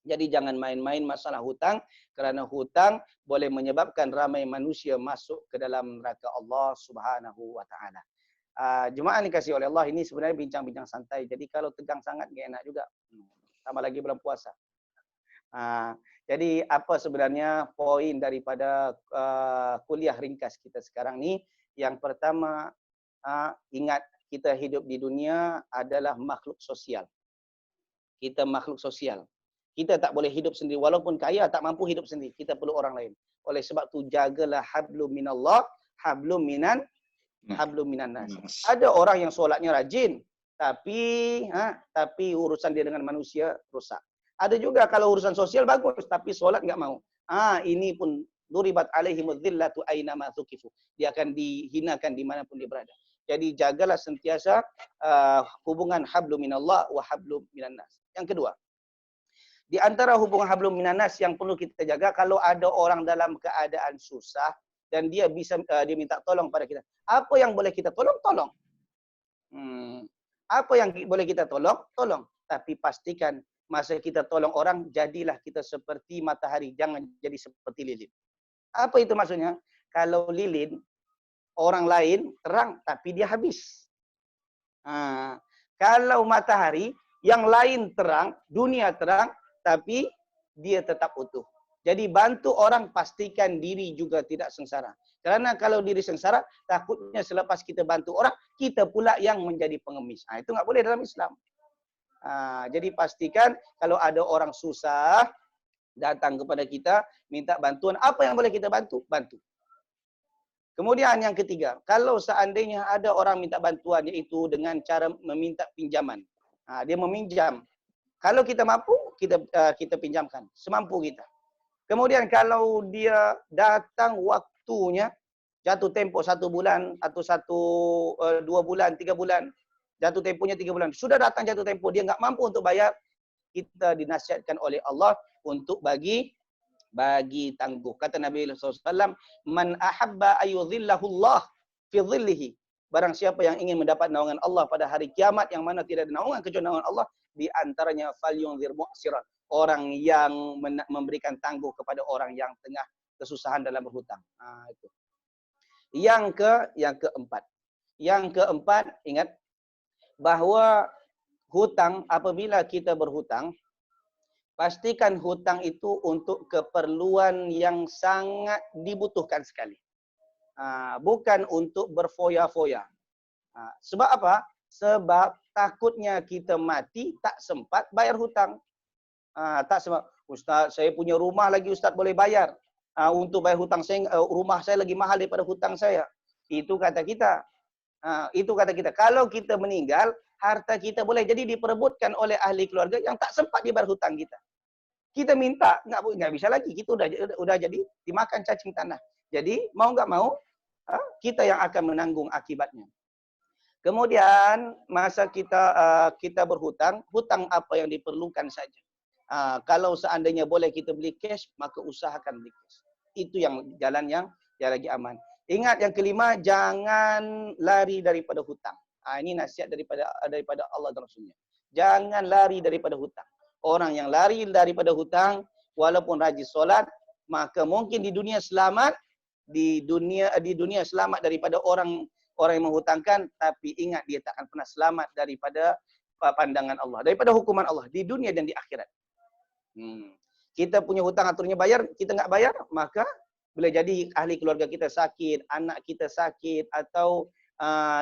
[SPEAKER 4] Jadi jangan main-main masalah hutang, kerana hutang boleh menyebabkan ramai manusia masuk ke dalam neraka Allah Subhanahu wa taala. Jemaah dikasihi oleh Allah, ini sebenarnya bincang-bincang santai. Jadi kalau tegang sangat enggak enak juga. Tambah lagi bulan puasa. Jadi apa sebenarnya poin daripada kuliah ringkas kita sekarang ni? Yang pertama, ingat kita hidup di dunia adalah makhluk sosial. Kita makhluk sosial. Kita tak boleh hidup sendiri. Walaupun kaya, tak mampu hidup sendiri. Kita perlu orang lain. Oleh sebab tu jagalah hablum minallah, hablum minan nas. Ada orang yang solatnya rajin, tapi urusan dia dengan manusia rusak. Ada juga kalau urusan sosial bagus, tapi sholat nggak mau. Ini pun duribat alaihimudz dzillatu aina ma thuqifu. Dia akan dihinakan dimanapun dia berada. Jadi jagalah sentiasa hubungan hablum minallah wa hablum minan nas. Yang kedua, di antara hubungan hablum minan nas yang perlu kita jaga, kalau ada orang dalam keadaan susah dan dia bisa dia minta tolong pada kita. Apa yang boleh kita tolong? Tolong. Apa yang boleh kita tolong? Tolong. Tapi pastikan masa kita tolong orang, jadilah kita seperti matahari, jangan jadi seperti lilin. Apa itu maksudnya? Kalau lilin, orang lain terang, tapi dia habis. Kalau matahari, yang lain terang, dunia terang, tapi dia tetap utuh. Jadi bantu orang, pastikan diri juga tidak sengsara. Karena kalau diri sengsara, takutnya selepas kita bantu orang, kita pula yang menjadi pengemis. Itu nggak boleh dalam Islam. Jadi pastikan kalau ada orang susah, datang kepada kita, minta bantuan. Apa yang boleh kita bantu? Bantu. Kemudian yang ketiga, kalau seandainya ada orang minta bantuan, yaitu dengan cara meminta pinjaman. Dia meminjam. Kalau kita mampu, kita pinjamkan. Semampu kita. Kemudian kalau dia datang waktunya, jatuh tempo 1 bulan, atau 2 bulan, 3 bulan, jatuh temponya 3 bulan. Sudah datang jatuh tempo, dia nggak mampu untuk bayar, kita dinasihatkan oleh Allah untuk bagi tangguh. Kata Nabi SAW, Man ahabba ayudhillahullah fi dhillihi. Barang siapa yang ingin mendapat naungan Allah pada hari kiamat, yang mana tidak ada naungan kecuali naungan Allah, di antaranya falyunzir mu'siran. Orang yang memberikan tangguh kepada orang yang tengah kesusahan dalam berhutang. Itu. Yang keempat. Yang keempat, ingat, bahwa hutang, apabila kita berhutang, pastikan hutang itu untuk keperluan yang sangat dibutuhkan sekali. Bukan untuk berfoya-foya. Sebab apa? Sebab takutnya kita mati tak sempat bayar hutang. Tak sempat. Ustaz, saya punya rumah lagi, Ustaz boleh bayar. Untuk bayar hutang saya, rumah saya lagi mahal daripada hutang saya. Itu kata kita. Kalau kita meninggal, harta kita boleh jadi diperebutkan oleh ahli keluarga yang tak sempat dibayar hutang kita. Kita minta, nggak bisa lagi. Kita udah jadi dimakan cacing tanah. Jadi mau nggak mau, kita yang akan menanggung akibatnya. Kemudian masa kita berhutang, hutang apa yang diperlukan saja. Kalau seandainya boleh kita beli cash, maka usahakan beli cash. Itu yang jalan yang lagi aman. Ingat yang kelima, jangan lari daripada hutang. Ini nasihat daripada Allah dan Rasulnya. Jangan lari daripada hutang. Orang yang lari daripada hutang, walaupun rajin solat, maka mungkin di dunia selamat, di dunia selamat daripada orang yang menghutangkan, tapi ingat dia tak akan pernah selamat daripada pandangan Allah, daripada hukuman Allah di dunia dan di akhirat. Kita punya hutang aturnya bayar, kita nggak bayar, maka boleh jadi ahli keluarga kita sakit, anak kita sakit, atau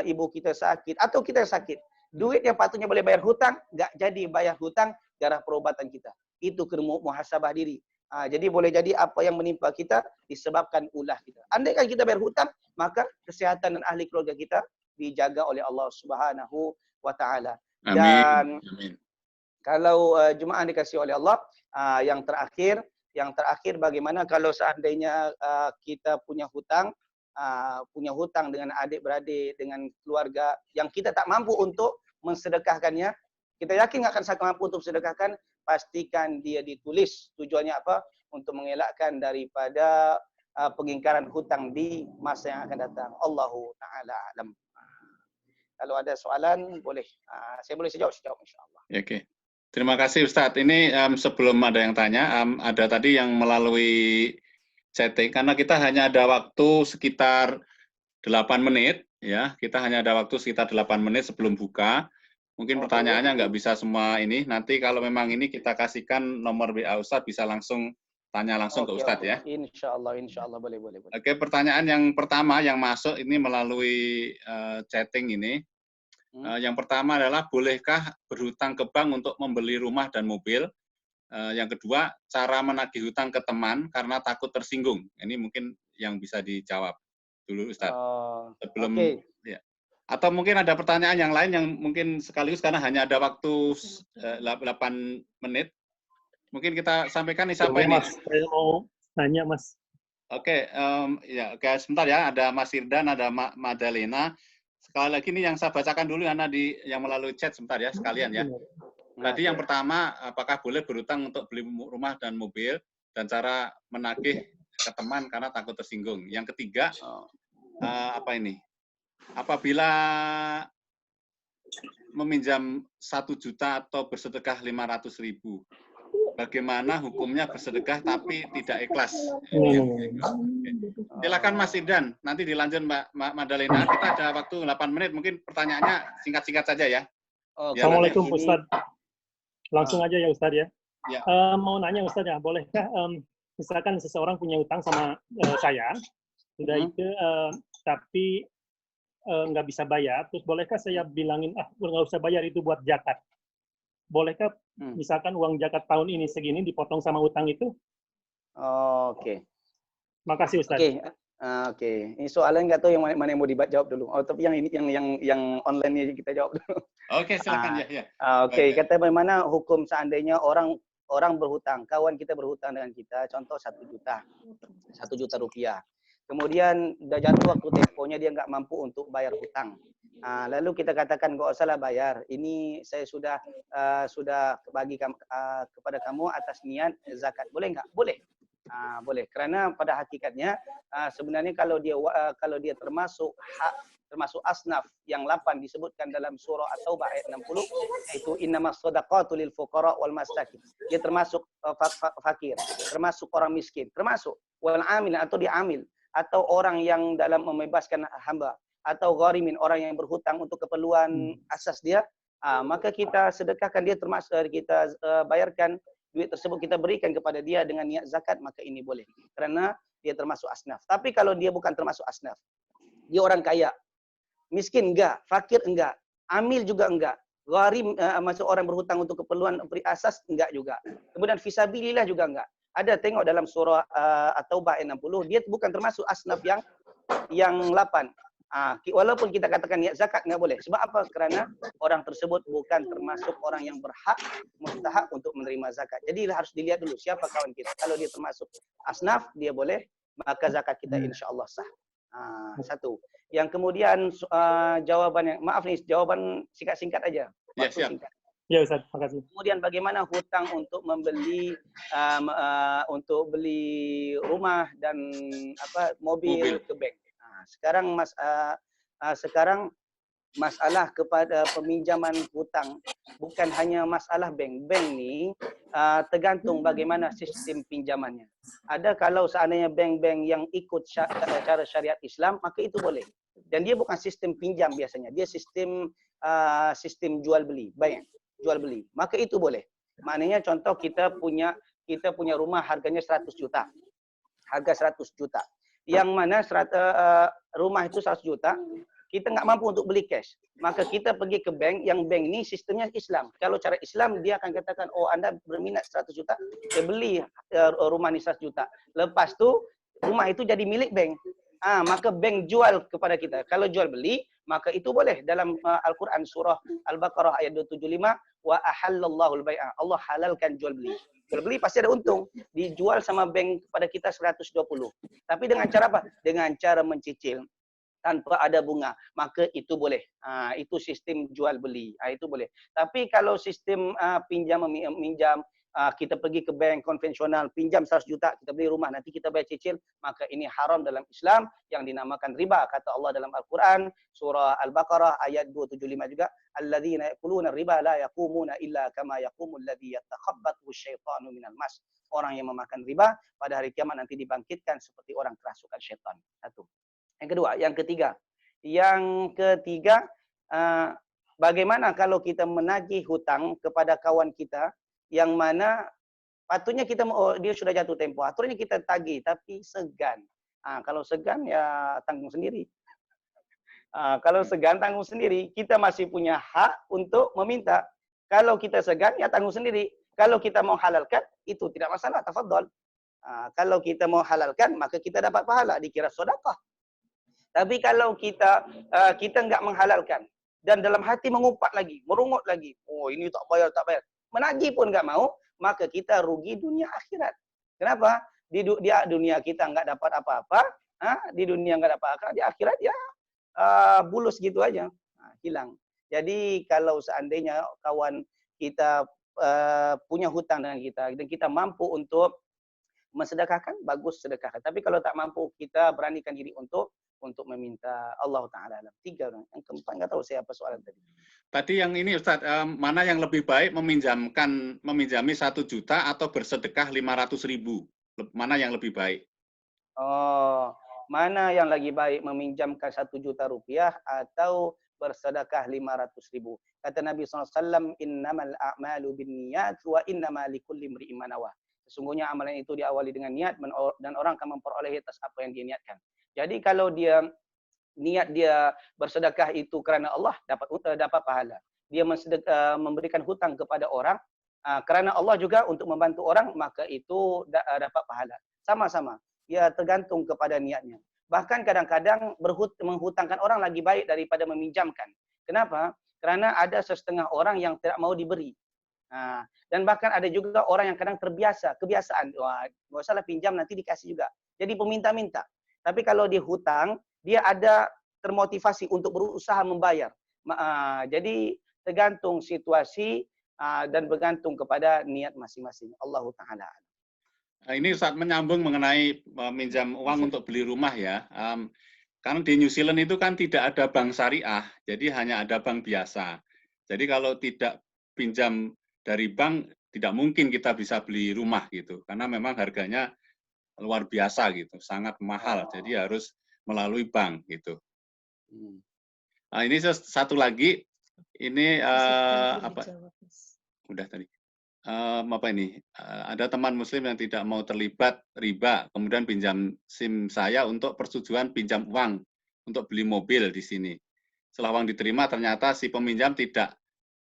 [SPEAKER 4] ibu kita sakit, atau kita sakit. Duit yang patutnya boleh bayar hutang, nggak jadi bayar hutang, gara perubatan kita. Itu kena muhasabah diri. Jadi boleh jadi apa yang menimpa kita disebabkan ulah kita. Andai kan kita bayar hutang, maka kesehatan dan ahli keluarga kita dijaga oleh Allah Subhanahu wa taala. Dan kalau jemaah dikasihi oleh Allah, yang terakhir bagaimana kalau seandainya kita punya hutang dengan adik-beradik, dengan keluarga yang kita tak mampu untuk mensedekahkannya, kita yakin nggak akan sangat mampu untuk sedekahkan, pastikan dia ditulis. Tujuannya apa? Untuk mengelakkan daripada pengingkaran hutang di masa yang akan datang. Allahu ta'ala alam. Kalau ada soalan, boleh. Saya boleh sejawab insyaAllah.
[SPEAKER 1] Oke. Terima kasih Ustadz. Ini sebelum ada yang tanya, ada tadi yang melalui chatting, karena kita hanya ada waktu sekitar 8 menit, ya. Kita hanya ada waktu sekitar 8 menit sebelum buka. Mungkin pertanyaannya nggak bisa semua ini. Nanti kalau memang ini kita kasihkan nomor WA Ustadz, bisa langsung tanya langsung ke Ustadz ya.
[SPEAKER 4] Insya Allah boleh.
[SPEAKER 1] Oke, pertanyaan yang pertama yang masuk ini melalui chatting ini. Yang pertama adalah, bolehkah berhutang ke bank untuk membeli rumah dan mobil? Yang kedua, cara menagih hutang ke teman karena takut tersinggung. Ini mungkin yang bisa dijawab dulu Ustadz. Sebelum ya. Atau mungkin ada pertanyaan yang lain yang mungkin sekaligus karena hanya ada waktu 8 menit. Mungkin kita sampaikan nih siapa
[SPEAKER 5] Boleh,
[SPEAKER 1] ini?
[SPEAKER 5] Mas, saya mau nanya, Mas.
[SPEAKER 1] Oke, ya, oke, sebentar ya. Ada Mas Irdan, ada Madalena. Sekali lagi nih yang saya bacakan dulu karena yang melalui chat sebentar ya sekalian ya. Tadi yang pertama, apakah boleh berutang untuk beli rumah dan mobil dan cara menagih ke teman karena takut tersinggung. Yang ketiga, apa ini? Apabila meminjam 1 juta atau bersedekah 500.000, bagaimana hukumnya bersedekah tapi tidak ikhlas? Silakan Mas Irdan, nanti dilanjut Mbak Madalena. Kita ada waktu 8 menit, mungkin pertanyaannya singkat-singkat saja ya.
[SPEAKER 5] Assalamualaikum Ustaz. Langsung aja ya Ustaz ya.
[SPEAKER 1] Ya.
[SPEAKER 5] Mau nanya Ustaz ya, bolehkah misalkan seseorang punya utang sama saya, sudah itu tapi nggak bisa bayar, terus bolehkah saya bilangin nggak usah bayar itu buat zakat? Bolehkah misalkan uang zakat tahun ini segini dipotong sama utang itu?
[SPEAKER 4] Oke.
[SPEAKER 5] Makasih Ustaz.
[SPEAKER 4] Oke. Ini soalnya nggak tahu yang mana yang mau dijawab dulu. Oh, tapi yang ini yang online ini kita jawab dulu.
[SPEAKER 1] Oke, silakan ya.
[SPEAKER 4] Oke, kata bagaimana hukum seandainya orang berhutang, kawan kita berhutang dengan kita, contoh 1 juta, 1 juta rupiah. Kemudian udah jatuh waktu temponya dia nggak mampu untuk bayar hutang. Lalu kita katakan nggak usah lah bayar. Ini saya sudah bagi kepada kamu atas niat zakat. Boleh nggak? Boleh. Boleh. Karena pada hakikatnya sebenarnya kalau dia termasuk asnaf yang 8 disebutkan dalam surah At-Taubah ayat 60, yaitu innamas shadaqatu lil fuqara wal masakin. Dia termasuk fakir, termasuk orang miskin, termasuk wal amil atau diamil, atau orang yang dalam membebaskan hamba, atau gharimin orang yang berhutang untuk keperluan asas dia, maka kita sedekahkan dia, termasuk kita bayarkan duit tersebut, kita berikan kepada dia dengan niat zakat, maka ini boleh karena dia termasuk asnaf. Tapi kalau dia bukan termasuk asnaf, dia orang kaya, miskin enggak, fakir enggak, amil juga enggak, gharim masuk orang berhutang untuk keperluan asas enggak juga, kemudian fisabilillah juga enggak. Ada tengok dalam surah At-Taubah ayat 60, dia bukan termasuk asnaf yang 8. Walaupun kita katakan niat zakat nggak boleh. Sebab apa? Karena orang tersebut bukan termasuk orang yang mustahak untuk menerima zakat. Jadi harus dilihat dulu siapa kawan kita. Kalau dia termasuk asnaf, dia boleh, maka zakat kita insya Allah sah. Satu. Yang kemudian jawabannya, maaf nih, jawaban singkat-singkat aja.
[SPEAKER 1] Ya, siap.
[SPEAKER 4] Singkat.
[SPEAKER 5] Ya Ustaz, makasih.
[SPEAKER 4] Kemudian bagaimana hutang untuk beli rumah dan mobil ke bank. Sekarang sekarang masalah kepada peminjaman hutang bukan hanya masalah bank. Bank ni tergantung bagaimana sistem pinjamannya. Ada kalau seandainya bank-bank yang ikut cara syariat Islam, maka itu boleh. Dan dia bukan sistem pinjam biasanya, dia sistem jual beli, bank jual beli. Maka itu boleh. Maknanya contoh kita punya rumah harganya 100 juta. Harga 100 juta. Yang mana rumah itu 100 juta, kita nggak mampu untuk beli cash. Maka kita pergi ke bank, yang bank ini sistemnya Islam. Kalau cara Islam, dia akan katakan, oh Anda berminat 100 juta, saya beli rumah ini 100 juta. Lepas tu rumah itu jadi milik bank. Maka bank jual kepada kita. Kalau jual beli, maka itu boleh. Dalam Al-Quran surah Al-Baqarah ayat 275, wa ahallallahu al-bai'a. Allah halalkan jual beli. Jual beli pasti ada untung. Dijual sama bank kepada kita 120. Tapi dengan cara apa? Dengan cara mencicil tanpa ada bunga, maka itu boleh. Itu sistem jual beli. Itu boleh. Tapi kalau sistem meminjam, kita pergi ke bank konvensional, pinjam 100 juta, kita beli rumah, nanti kita bayar cicil, maka ini haram dalam Islam yang dinamakan riba. Kata Allah dalam Al-Quran, surah Al-Baqarah ayat 275 juga, alladzina yaquluna riba la yaqumuna illa kama yaqumul ladzi yatakhabbathu syaitanu minal mas. Orang yang memakan riba pada hari kiamat nanti dibangkitkan seperti orang kerasukan syaitan. Satu. Yang ketiga, bagaimana kalau kita menagih hutang kepada kawan kita yang mana patutnya dia sudah jatuh tempo, aturannya kita tagih tapi segan. Kalau segan ya tanggung sendiri. Kalau segan tanggung sendiri, kita masih punya hak untuk meminta. Kalau kita segan ya tanggung sendiri. Kalau kita mau halalkan itu tidak masalah, tafadhol. Kalau kita mau halalkan maka kita dapat pahala, dikira sedekah. Tapi kalau kita enggak menghalalkan dan dalam hati mengumpat lagi, merungut lagi, oh ini tak bayar, menagih pun enggak mau, maka kita rugi dunia akhirat. Kenapa? Di dunia kita enggak dapat apa-apa, di dunia enggak dapat apa-apa, di akhirat ya bulus gitu aja, hilang. Jadi kalau seandainya kawan kita punya hutang dengan kita dan kita mampu untuk mensedekahkan, bagus sedekahkan. Tapi kalau tak mampu, kita beranikan diri untuk meminta. Allah Ta'ala alam. 3 orang. Yang keempat, nggak tahu saya apa soalan tadi.
[SPEAKER 1] Tadi yang ini Ustaz, mana yang lebih baik meminjami 1 juta atau bersedekah 500.000? Mana yang lebih baik?
[SPEAKER 4] Oh, mana yang lagi baik, meminjamkan 1 juta rupiah atau bersedekah 500.000? Kata Nabi SAW, innamal a'malu binniyat wa innama likulli imri'in ma nawa. Sesungguhnya amalan itu diawali dengan niat dan orang akan memperoleh atas apa yang dia niatkan. Jadi kalau niat dia bersedekah itu kerana Allah, dapat pahala. Dia memberikan hutang kepada orang kerana Allah juga untuk membantu orang, maka itu dapat pahala. Sama-sama. Ya tergantung kepada niatnya. Bahkan kadang-kadang menghutangkan orang lagi baik daripada meminjamkan. Kenapa? Kerana ada setengah orang yang tidak mau diberi. Dan bahkan ada juga orang yang kadang kebiasaan. Wah, nggak usahlah pinjam, nanti dikasih juga. Jadi peminta-minta. Tapi kalau dia hutang, dia ada termotivasi untuk berusaha membayar. Jadi tergantung situasi dan bergantung kepada niat masing-masing. Allahu Ta'ala.
[SPEAKER 1] Ini saat menyambung mengenai meminjam uang untuk beli rumah ya. Karena di New Zealand itu kan tidak ada bank syariah, jadi hanya ada bank biasa. Jadi kalau tidak pinjam dari bank, tidak mungkin kita bisa beli rumah gitu. Karena memang harganya luar biasa gitu, sangat mahal. Jadi harus melalui bank gitu. Ini satu lagi, ini apa? Udah tadi. Apa ini? Ada teman Muslim yang tidak mau terlibat riba, kemudian pinjam SIM saya untuk persetujuan pinjam uang untuk beli mobil di sini. Setelah uang diterima, ternyata si peminjam tidak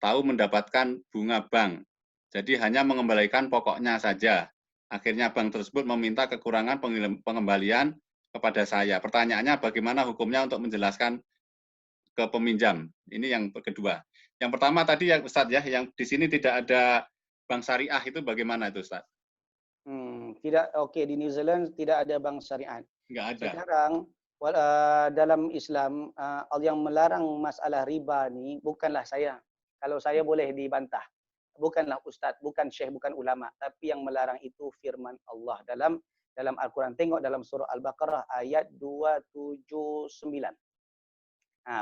[SPEAKER 1] tahu mendapatkan bunga bank. Jadi hanya mengembalikan pokoknya saja. Akhirnya bank tersebut meminta kekurangan pengembalian kepada saya. Pertanyaannya bagaimana hukumnya untuk menjelaskan ke peminjam? Ini yang kedua. Yang pertama tadi ya Ustadz ya, yang di sini tidak ada bank syariah, itu bagaimana itu Ustadz?
[SPEAKER 4] Tidak, oke, di New Zealand tidak ada bank syariah.
[SPEAKER 1] Enggak ada.
[SPEAKER 4] Sekarang dalam Islam yang melarang masalah riba ni bukanlah saya. Kalau saya boleh dibantah. Bukanlah ustaz, bukan syekh, bukan ulama, tapi yang melarang itu firman Allah dalam Al-Quran. Tengok dalam surah Al-Baqarah ayat 279.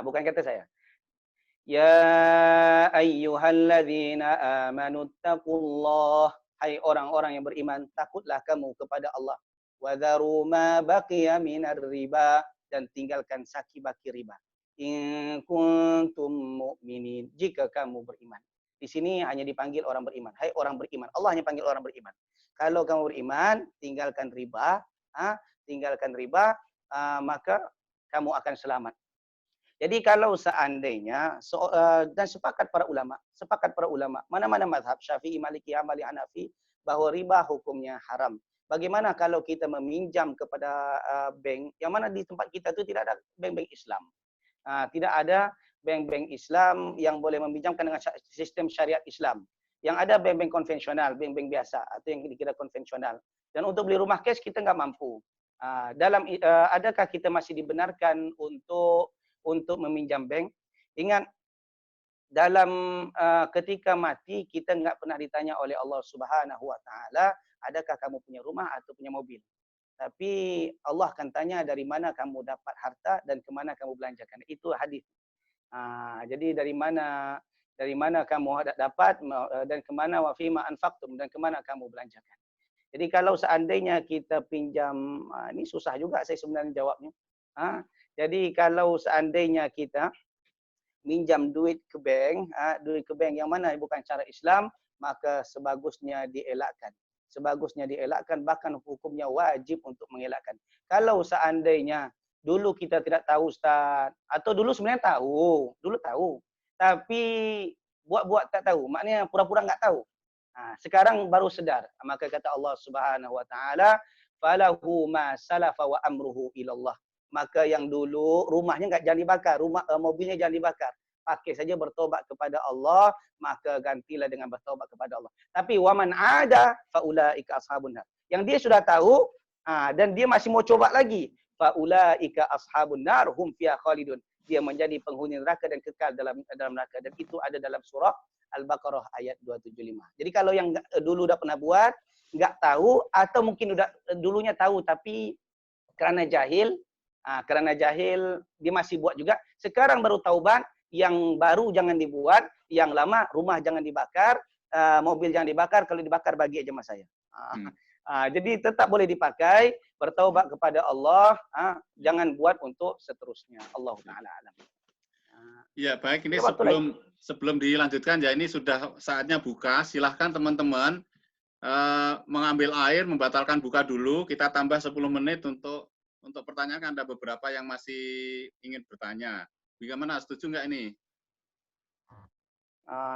[SPEAKER 4] Bukan kata saya. Ya ayyuhalladzina amanu taqullah. Hai orang-orang yang beriman, takutlah kamu kepada Allah. Wa dharu ma baqiya minar riba, dan tinggalkan saki-baki riba. In kuntum mu'minin, jika kamu beriman. Di sini hanya dipanggil orang beriman. Hai orang beriman. Allah hanya panggil orang beriman. Kalau kamu beriman, tinggalkan riba, maka kamu akan selamat. Jadi kalau seandainya dan sepakat para ulama, mana-mana mazhab Syafi'i, Maliki, Hambali, Hanafi, bahwa riba hukumnya haram. Bagaimana kalau kita meminjam kepada bank yang mana di tempat kita itu tidak ada bank-bank Islam. Tidak ada bank-bank Islam yang boleh meminjamkan dengan sistem syariat Islam. Yang ada bank-bank konvensional, bank-bank biasa atau yang dikira konvensional. Dan untuk beli rumah cash kita nggak mampu. Adakah kita masih dibenarkan untuk meminjam bank? Ingat, dalam ketika mati kita nggak pernah ditanya oleh Allah Subhanahu Wa Taala, adakah kamu punya rumah atau punya mobil? Tapi Allah akan tanya dari mana kamu dapat harta dan kemana kamu belanjakan. Itu hadis. Jadi dari mana kamu dapat dan kemana, wa fima anfaqtum, dan kemana kamu belanjakan. Jadi kalau seandainya kita pinjam, ini susah juga saya sebenarnya jawabnya. Jadi kalau seandainya kita minjam duit ke bank yang mana bukan cara Islam, maka sebagusnya dielakkan. Bahkan hukumnya wajib untuk mengelakkan. Kalau seandainya dulu kita tidak tahu Ustaz, atau dulu sebenarnya tahu, tapi buat-buat tak tahu, maknanya pura-pura enggak tahu. Sekarang baru sedar. Maka kata Allah Subhanahu Wa Taala, falahu ma salafa wa amruhu ilallah. maka yang dulu rumahnya jangan dibakar, mobilnya jangan dibakar. Pakai saja bertobat kepada Allah, maka gantilah dengan bertobat kepada Allah. Tapi waman ada faulaika ashabun nar. Yang dia sudah tahu dan dia masih mau coba lagi, faulaika ashabun nar hum fiha khalidun. Dia menjadi penghuni neraka dan kekal dalam neraka, dan itu ada dalam surah Al-Baqarah ayat 275. Jadi kalau yang dulu udah pernah buat, nggak tahu, atau mungkin udah dulunya tahu tapi karena jahil dia masih buat juga. Sekarang baru taubat, yang baru jangan dibuat, yang lama rumah jangan dibakar, mobil jangan dibakar, kalau dibakar bagi aja sama saya. Jadi tetap boleh dipakai, bertaubat kepada Allah, jangan buat untuk seterusnya. Allah Ta'ala alam.
[SPEAKER 1] Ya, baik, ini sebelum dilanjutkan ya, ini sudah saatnya buka. Silahkan teman-teman mengambil air, membatalkan buka dulu. Kita tambah 10 menit untuk pertanyaan. Ada beberapa yang masih ingin bertanya. Bagaimana, setuju nggak ini?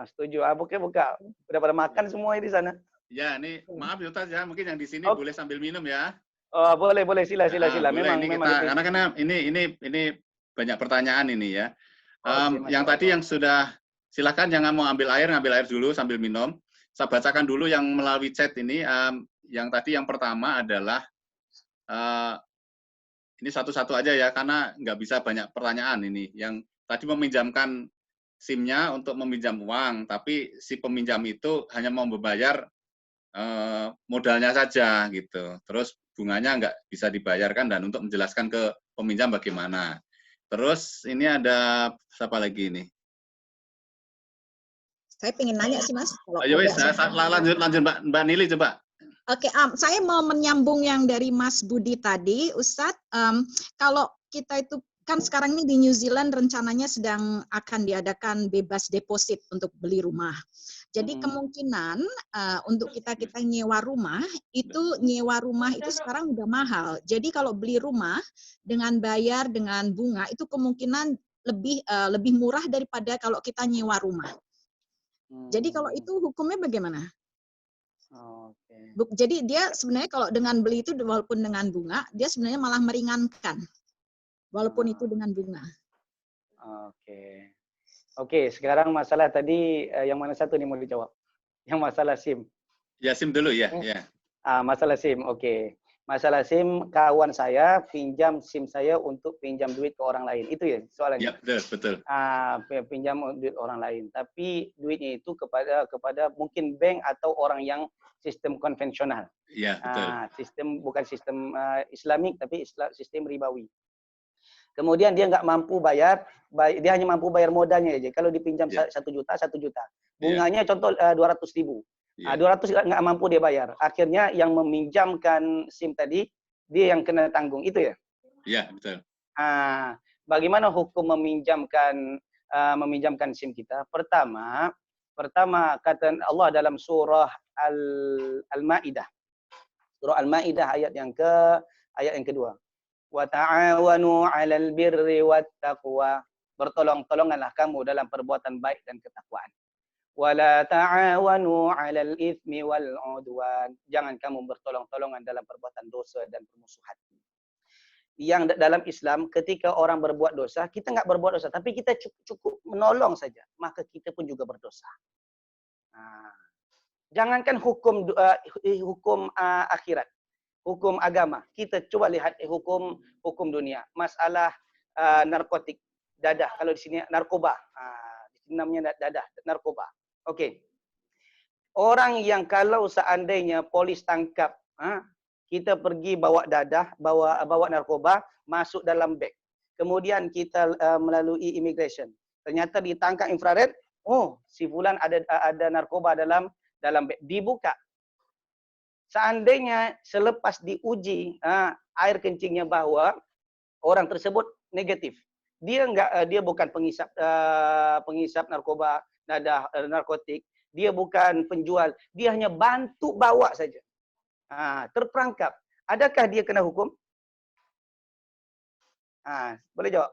[SPEAKER 4] Setuju. Buka. Udah pada makan semua di sana.
[SPEAKER 1] Ya, ini maaf ya Ustaz ya, mungkin yang di sini boleh sambil minum ya.
[SPEAKER 4] Oh, boleh, sila.
[SPEAKER 1] Memang karena ini banyak pertanyaan ini ya. Yang tadi yang sudah, silakan jangan mau ambil air dulu sambil minum. Saya bacakan dulu yang melalui chat ini. Yang tadi yang pertama adalah ini satu-satu aja ya, karena nggak bisa banyak pertanyaan ini. Yang tadi meminjamkan SIM-nya untuk meminjam uang, tapi si peminjam itu hanya mau membayar modalnya saja gitu. Terus bunganya nggak bisa dibayarkan, dan untuk menjelaskan ke peminjam bagaimana. Terus ini ada siapa lagi ini?
[SPEAKER 6] Saya pengen nanya sih Mas.
[SPEAKER 1] Ayo lanjut Mbak Nili coba.
[SPEAKER 6] Oke, saya mau menyambung yang dari Mas Budi tadi, Ustadz. Kalau kita itu kan sekarang ini di New Zealand rencananya sedang akan diadakan bebas deposit untuk beli rumah. Jadi kemungkinan untuk kita nyewa rumah itu sekarang udah mahal. Jadi kalau beli rumah dengan bayar dengan bunga itu kemungkinan lebih murah daripada kalau kita nyewa rumah. Jadi kalau itu hukumnya bagaimana? Jadi dia sebenarnya kalau dengan beli itu walaupun dengan bunga, dia sebenarnya malah meringankan. Walaupun itu dengan bunga.
[SPEAKER 4] Oke, sekarang masalah tadi yang mana satu nih mau dijawab? Yang masalah SIM.
[SPEAKER 1] Ya, SIM dulu ya.
[SPEAKER 4] Masalah SIM, oke. Masalah SIM, kawan saya pinjam SIM saya untuk pinjam duit ke orang lain. Itu ya soalnya.
[SPEAKER 1] Ya, betul.
[SPEAKER 4] Pinjam duit orang lain. Tapi duitnya itu kepada mungkin bank atau orang yang sistem konvensional.
[SPEAKER 1] Iya, betul.
[SPEAKER 4] Bukan sistem Islamik, tapi sistem ribawi. Kemudian dia nggak mampu bayar, dia hanya mampu bayar modalnya aja. Kalau dipinjam 1 juta, 1 juta. Bunganya contoh 200.000. 200 nggak mampu dia bayar. Akhirnya yang meminjamkan SIM tadi, dia yang kena tanggung. Itu ya?
[SPEAKER 1] Iya, betul.
[SPEAKER 4] Bagaimana hukum meminjamkan SIM kita? Pertama kata Allah dalam surah Al-Maidah. Surah Al-Maidah ayat yang kedua. Wa ta'awanu 'alal birri wat taqwa. Bertolong-tolonganlah kamu dalam perbuatan baik dan ketakwaan. Wa la ta'awanu 'alal itsmi wal 'udwan. Jangan kamu bertolong-tolongan dalam perbuatan dosa dan permusuhan. Yang dalam Islam ketika orang berbuat dosa, kita nggak berbuat dosa, tapi kita cukup menolong saja, maka kita pun juga berdosa. Jangankan hukum akhirat, hukum agama. Kita coba lihat hukum dunia. Masalah narkotik, dadah. Kalau di sini narkoba. Di sini namanya dadah, narkoba. Oke. Orang yang kalau seandainya polis tangkap, kita pergi bawa dadah, bawa narkoba, masuk dalam beg. Kemudian kita melalui immigration. Ternyata ditangkap infrared, si fulan ada narkoba dalam beg. Dibuka. Seandainya selepas diuji air kencingnya bahwa orang tersebut negatif, dia bukan pengisap narkoba, narkotik, dia bukan penjual, dia hanya bantu bawa saja. Terperangkap. Adakah dia kena hukum? Boleh jawab?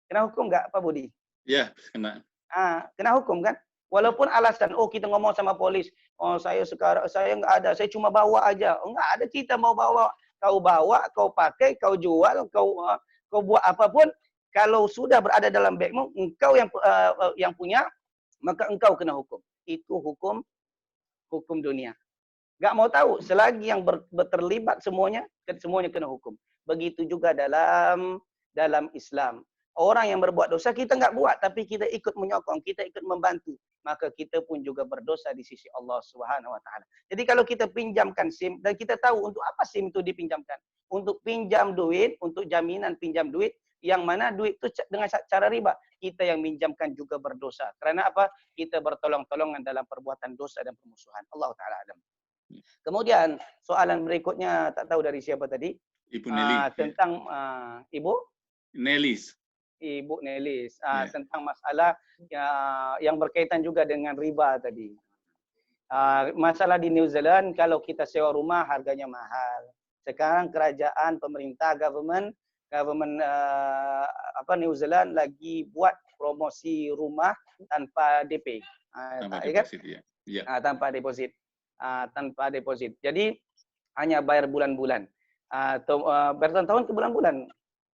[SPEAKER 4] Kena hukum nggak, Pak Budi?
[SPEAKER 1] Ya, kena.
[SPEAKER 4] Kena hukum kan? Walaupun alasan, kita ngomong sama polis, saya nggak ada, saya cuma bawa aja. Nggak ada kita mau bawa. Kau bawa, kau pakai, kau jual, kau buat apapun, kalau sudah berada dalam begmu, engkau yang punya, maka engkau kena hukum. Itu hukum dunia. Gak mau tahu, selagi yang terlibat semuanya kena hukum. Begitu juga dalam Islam. Orang yang berbuat dosa kita nggak buat, tapi kita ikut menyokong, kita ikut membantu, maka kita pun juga berdosa di sisi Allah Subhanahu Wa Taala. Jadi kalau kita pinjamkan SIM dan kita tahu untuk apa SIM itu dipinjamkan, untuk pinjam duit, untuk jaminan pinjam duit, yang mana duit itu dengan cara riba, kita yang minjamkan juga berdosa. Karena apa? Kita bertolong-tolongan dalam perbuatan dosa dan permusuhan. Allah Taala alam. Kemudian soalan berikutnya tak tahu dari siapa tadi.
[SPEAKER 1] Ibu Nelly.
[SPEAKER 4] Tentang Ibu
[SPEAKER 1] Nelis.
[SPEAKER 4] Ibu Nelis tentang masalah yang berkaitan juga dengan riba tadi. Masalah di New Zealand, kalau kita sewa rumah harganya mahal. Sekarang kerajaan, pemerintah, government New Zealand lagi buat promosi rumah tanpa DP.
[SPEAKER 1] Tanpa deposit, ya.
[SPEAKER 4] Tanpa deposit. Tanpa deposit. Jadi hanya bayar bulan-bulan. Bertahun-tahun ke bulan-bulan.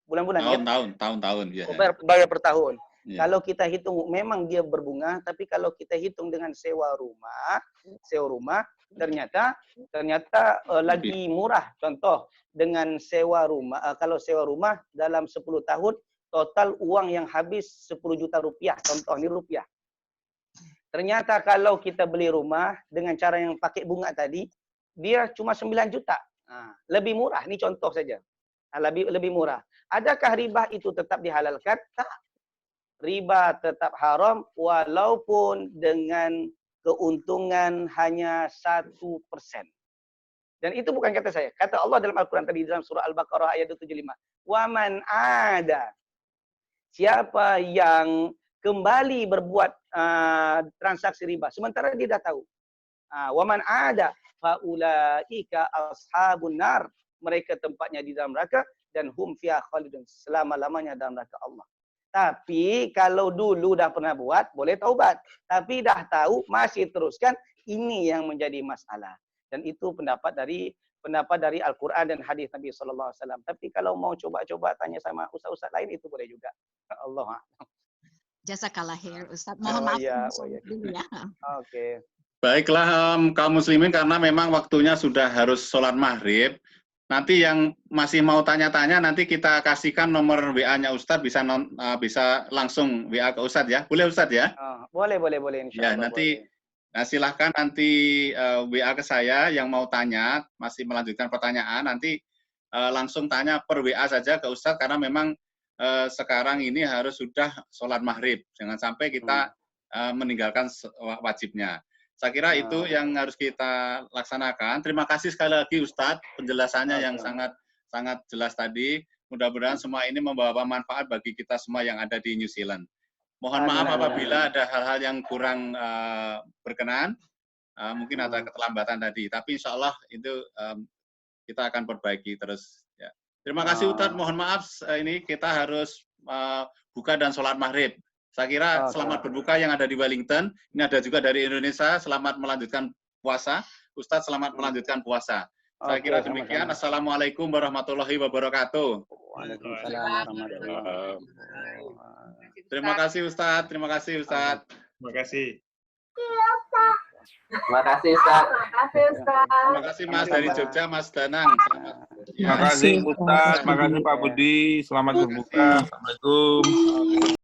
[SPEAKER 4] Tahun-tahun ya. Bayar per tahun. Ya. Kalau kita hitung memang dia berbunga, tapi kalau kita hitung dengan sewa rumah ternyata lagi murah. Contoh dengan sewa rumah, kalau sewa rumah dalam 10 tahun total uang yang habis 10 juta rupiah. Contoh ini rupiah. Ternyata kalau kita beli rumah dengan cara yang pakai bunga tadi, dia cuma 9 juta. Lebih murah. Ini contoh saja. Lebih murah. Adakah riba itu tetap dihalalkan? Tak. Riba tetap haram walaupun dengan keuntungan hanya 1%. Dan itu bukan kata saya. Kata Allah dalam Al-Quran tadi dalam surah Al-Baqarah ayat 75. Waman ada. Siapa yang kembali berbuat transaksi riba. Sementara dia dah tahu. Waman ada. Faulaika ashabun nar. Mereka tempatnya di dalam neraka. Dan hum fiha khalidun, selama-lamanya dalam neraka Allah. Tapi kalau dulu dah pernah buat, boleh taubat. Tapi dah tahu, masih teruskan, ini yang menjadi masalah. Dan itu pendapat dari Al-Quran dan hadis Nabi SAW. Tapi kalau mau coba-coba tanya sama ustaz-ustaz lain, itu boleh juga. Allah.
[SPEAKER 6] Jazakallah khair, Ustaz. Mohon maaf.
[SPEAKER 4] Ya.
[SPEAKER 1] Oke. Baiklah kaum muslimin, karena memang waktunya sudah harus sholat maghrib. Nanti yang masih mau tanya-tanya, nanti kita kasihkan nomor WA-nya Ustadz, bisa langsung WA ke Ustadz ya. Boleh Ustadz ya?
[SPEAKER 4] Boleh. Insya Allah,
[SPEAKER 1] ya, nanti silahkan nanti WA ke saya yang mau tanya, masih melanjutkan pertanyaan, nanti langsung tanya per WA saja ke Ustadz, karena memang sekarang ini harus sudah sholat maghrib. Jangan sampai kita meninggalkan wajibnya. Saya kira itu yang harus kita laksanakan. Terima kasih sekali lagi Ustadz, penjelasannya yang sangat jelas tadi. Mudah-mudahan semua ini membawa manfaat bagi kita semua yang ada di New Zealand. Mohon maaf apabila ada hal-hal yang kurang berkenan, mungkin ada keterlambatan tadi. Tapi insya Allah itu kita akan perbaiki terus. Ya. Terima kasih Ustadz, mohon maaf ini kita harus buka dan sholat maghrib. Saya kira selamat berbuka yang ada di Wellington. Ini ada juga dari Indonesia. Selamat melanjutkan puasa. Ustadz selamat melanjutkan puasa. Saya kira demikian. Assalamualaikum warahmatullahi wabarakatuh.
[SPEAKER 4] Waalaikumsalam warahmatullahi wabarakatuh.
[SPEAKER 1] Terima kasih Ustadz. Terima kasih Ustadz.
[SPEAKER 2] Terima kasih.
[SPEAKER 7] Terima kasih Ustaz.
[SPEAKER 1] Terima kasih Mas dari Jogja, Mas Danang.
[SPEAKER 8] Terima kasih Ustaz. Terima kasih Pak Budi. Selamat berbuka. Assalamualaikum.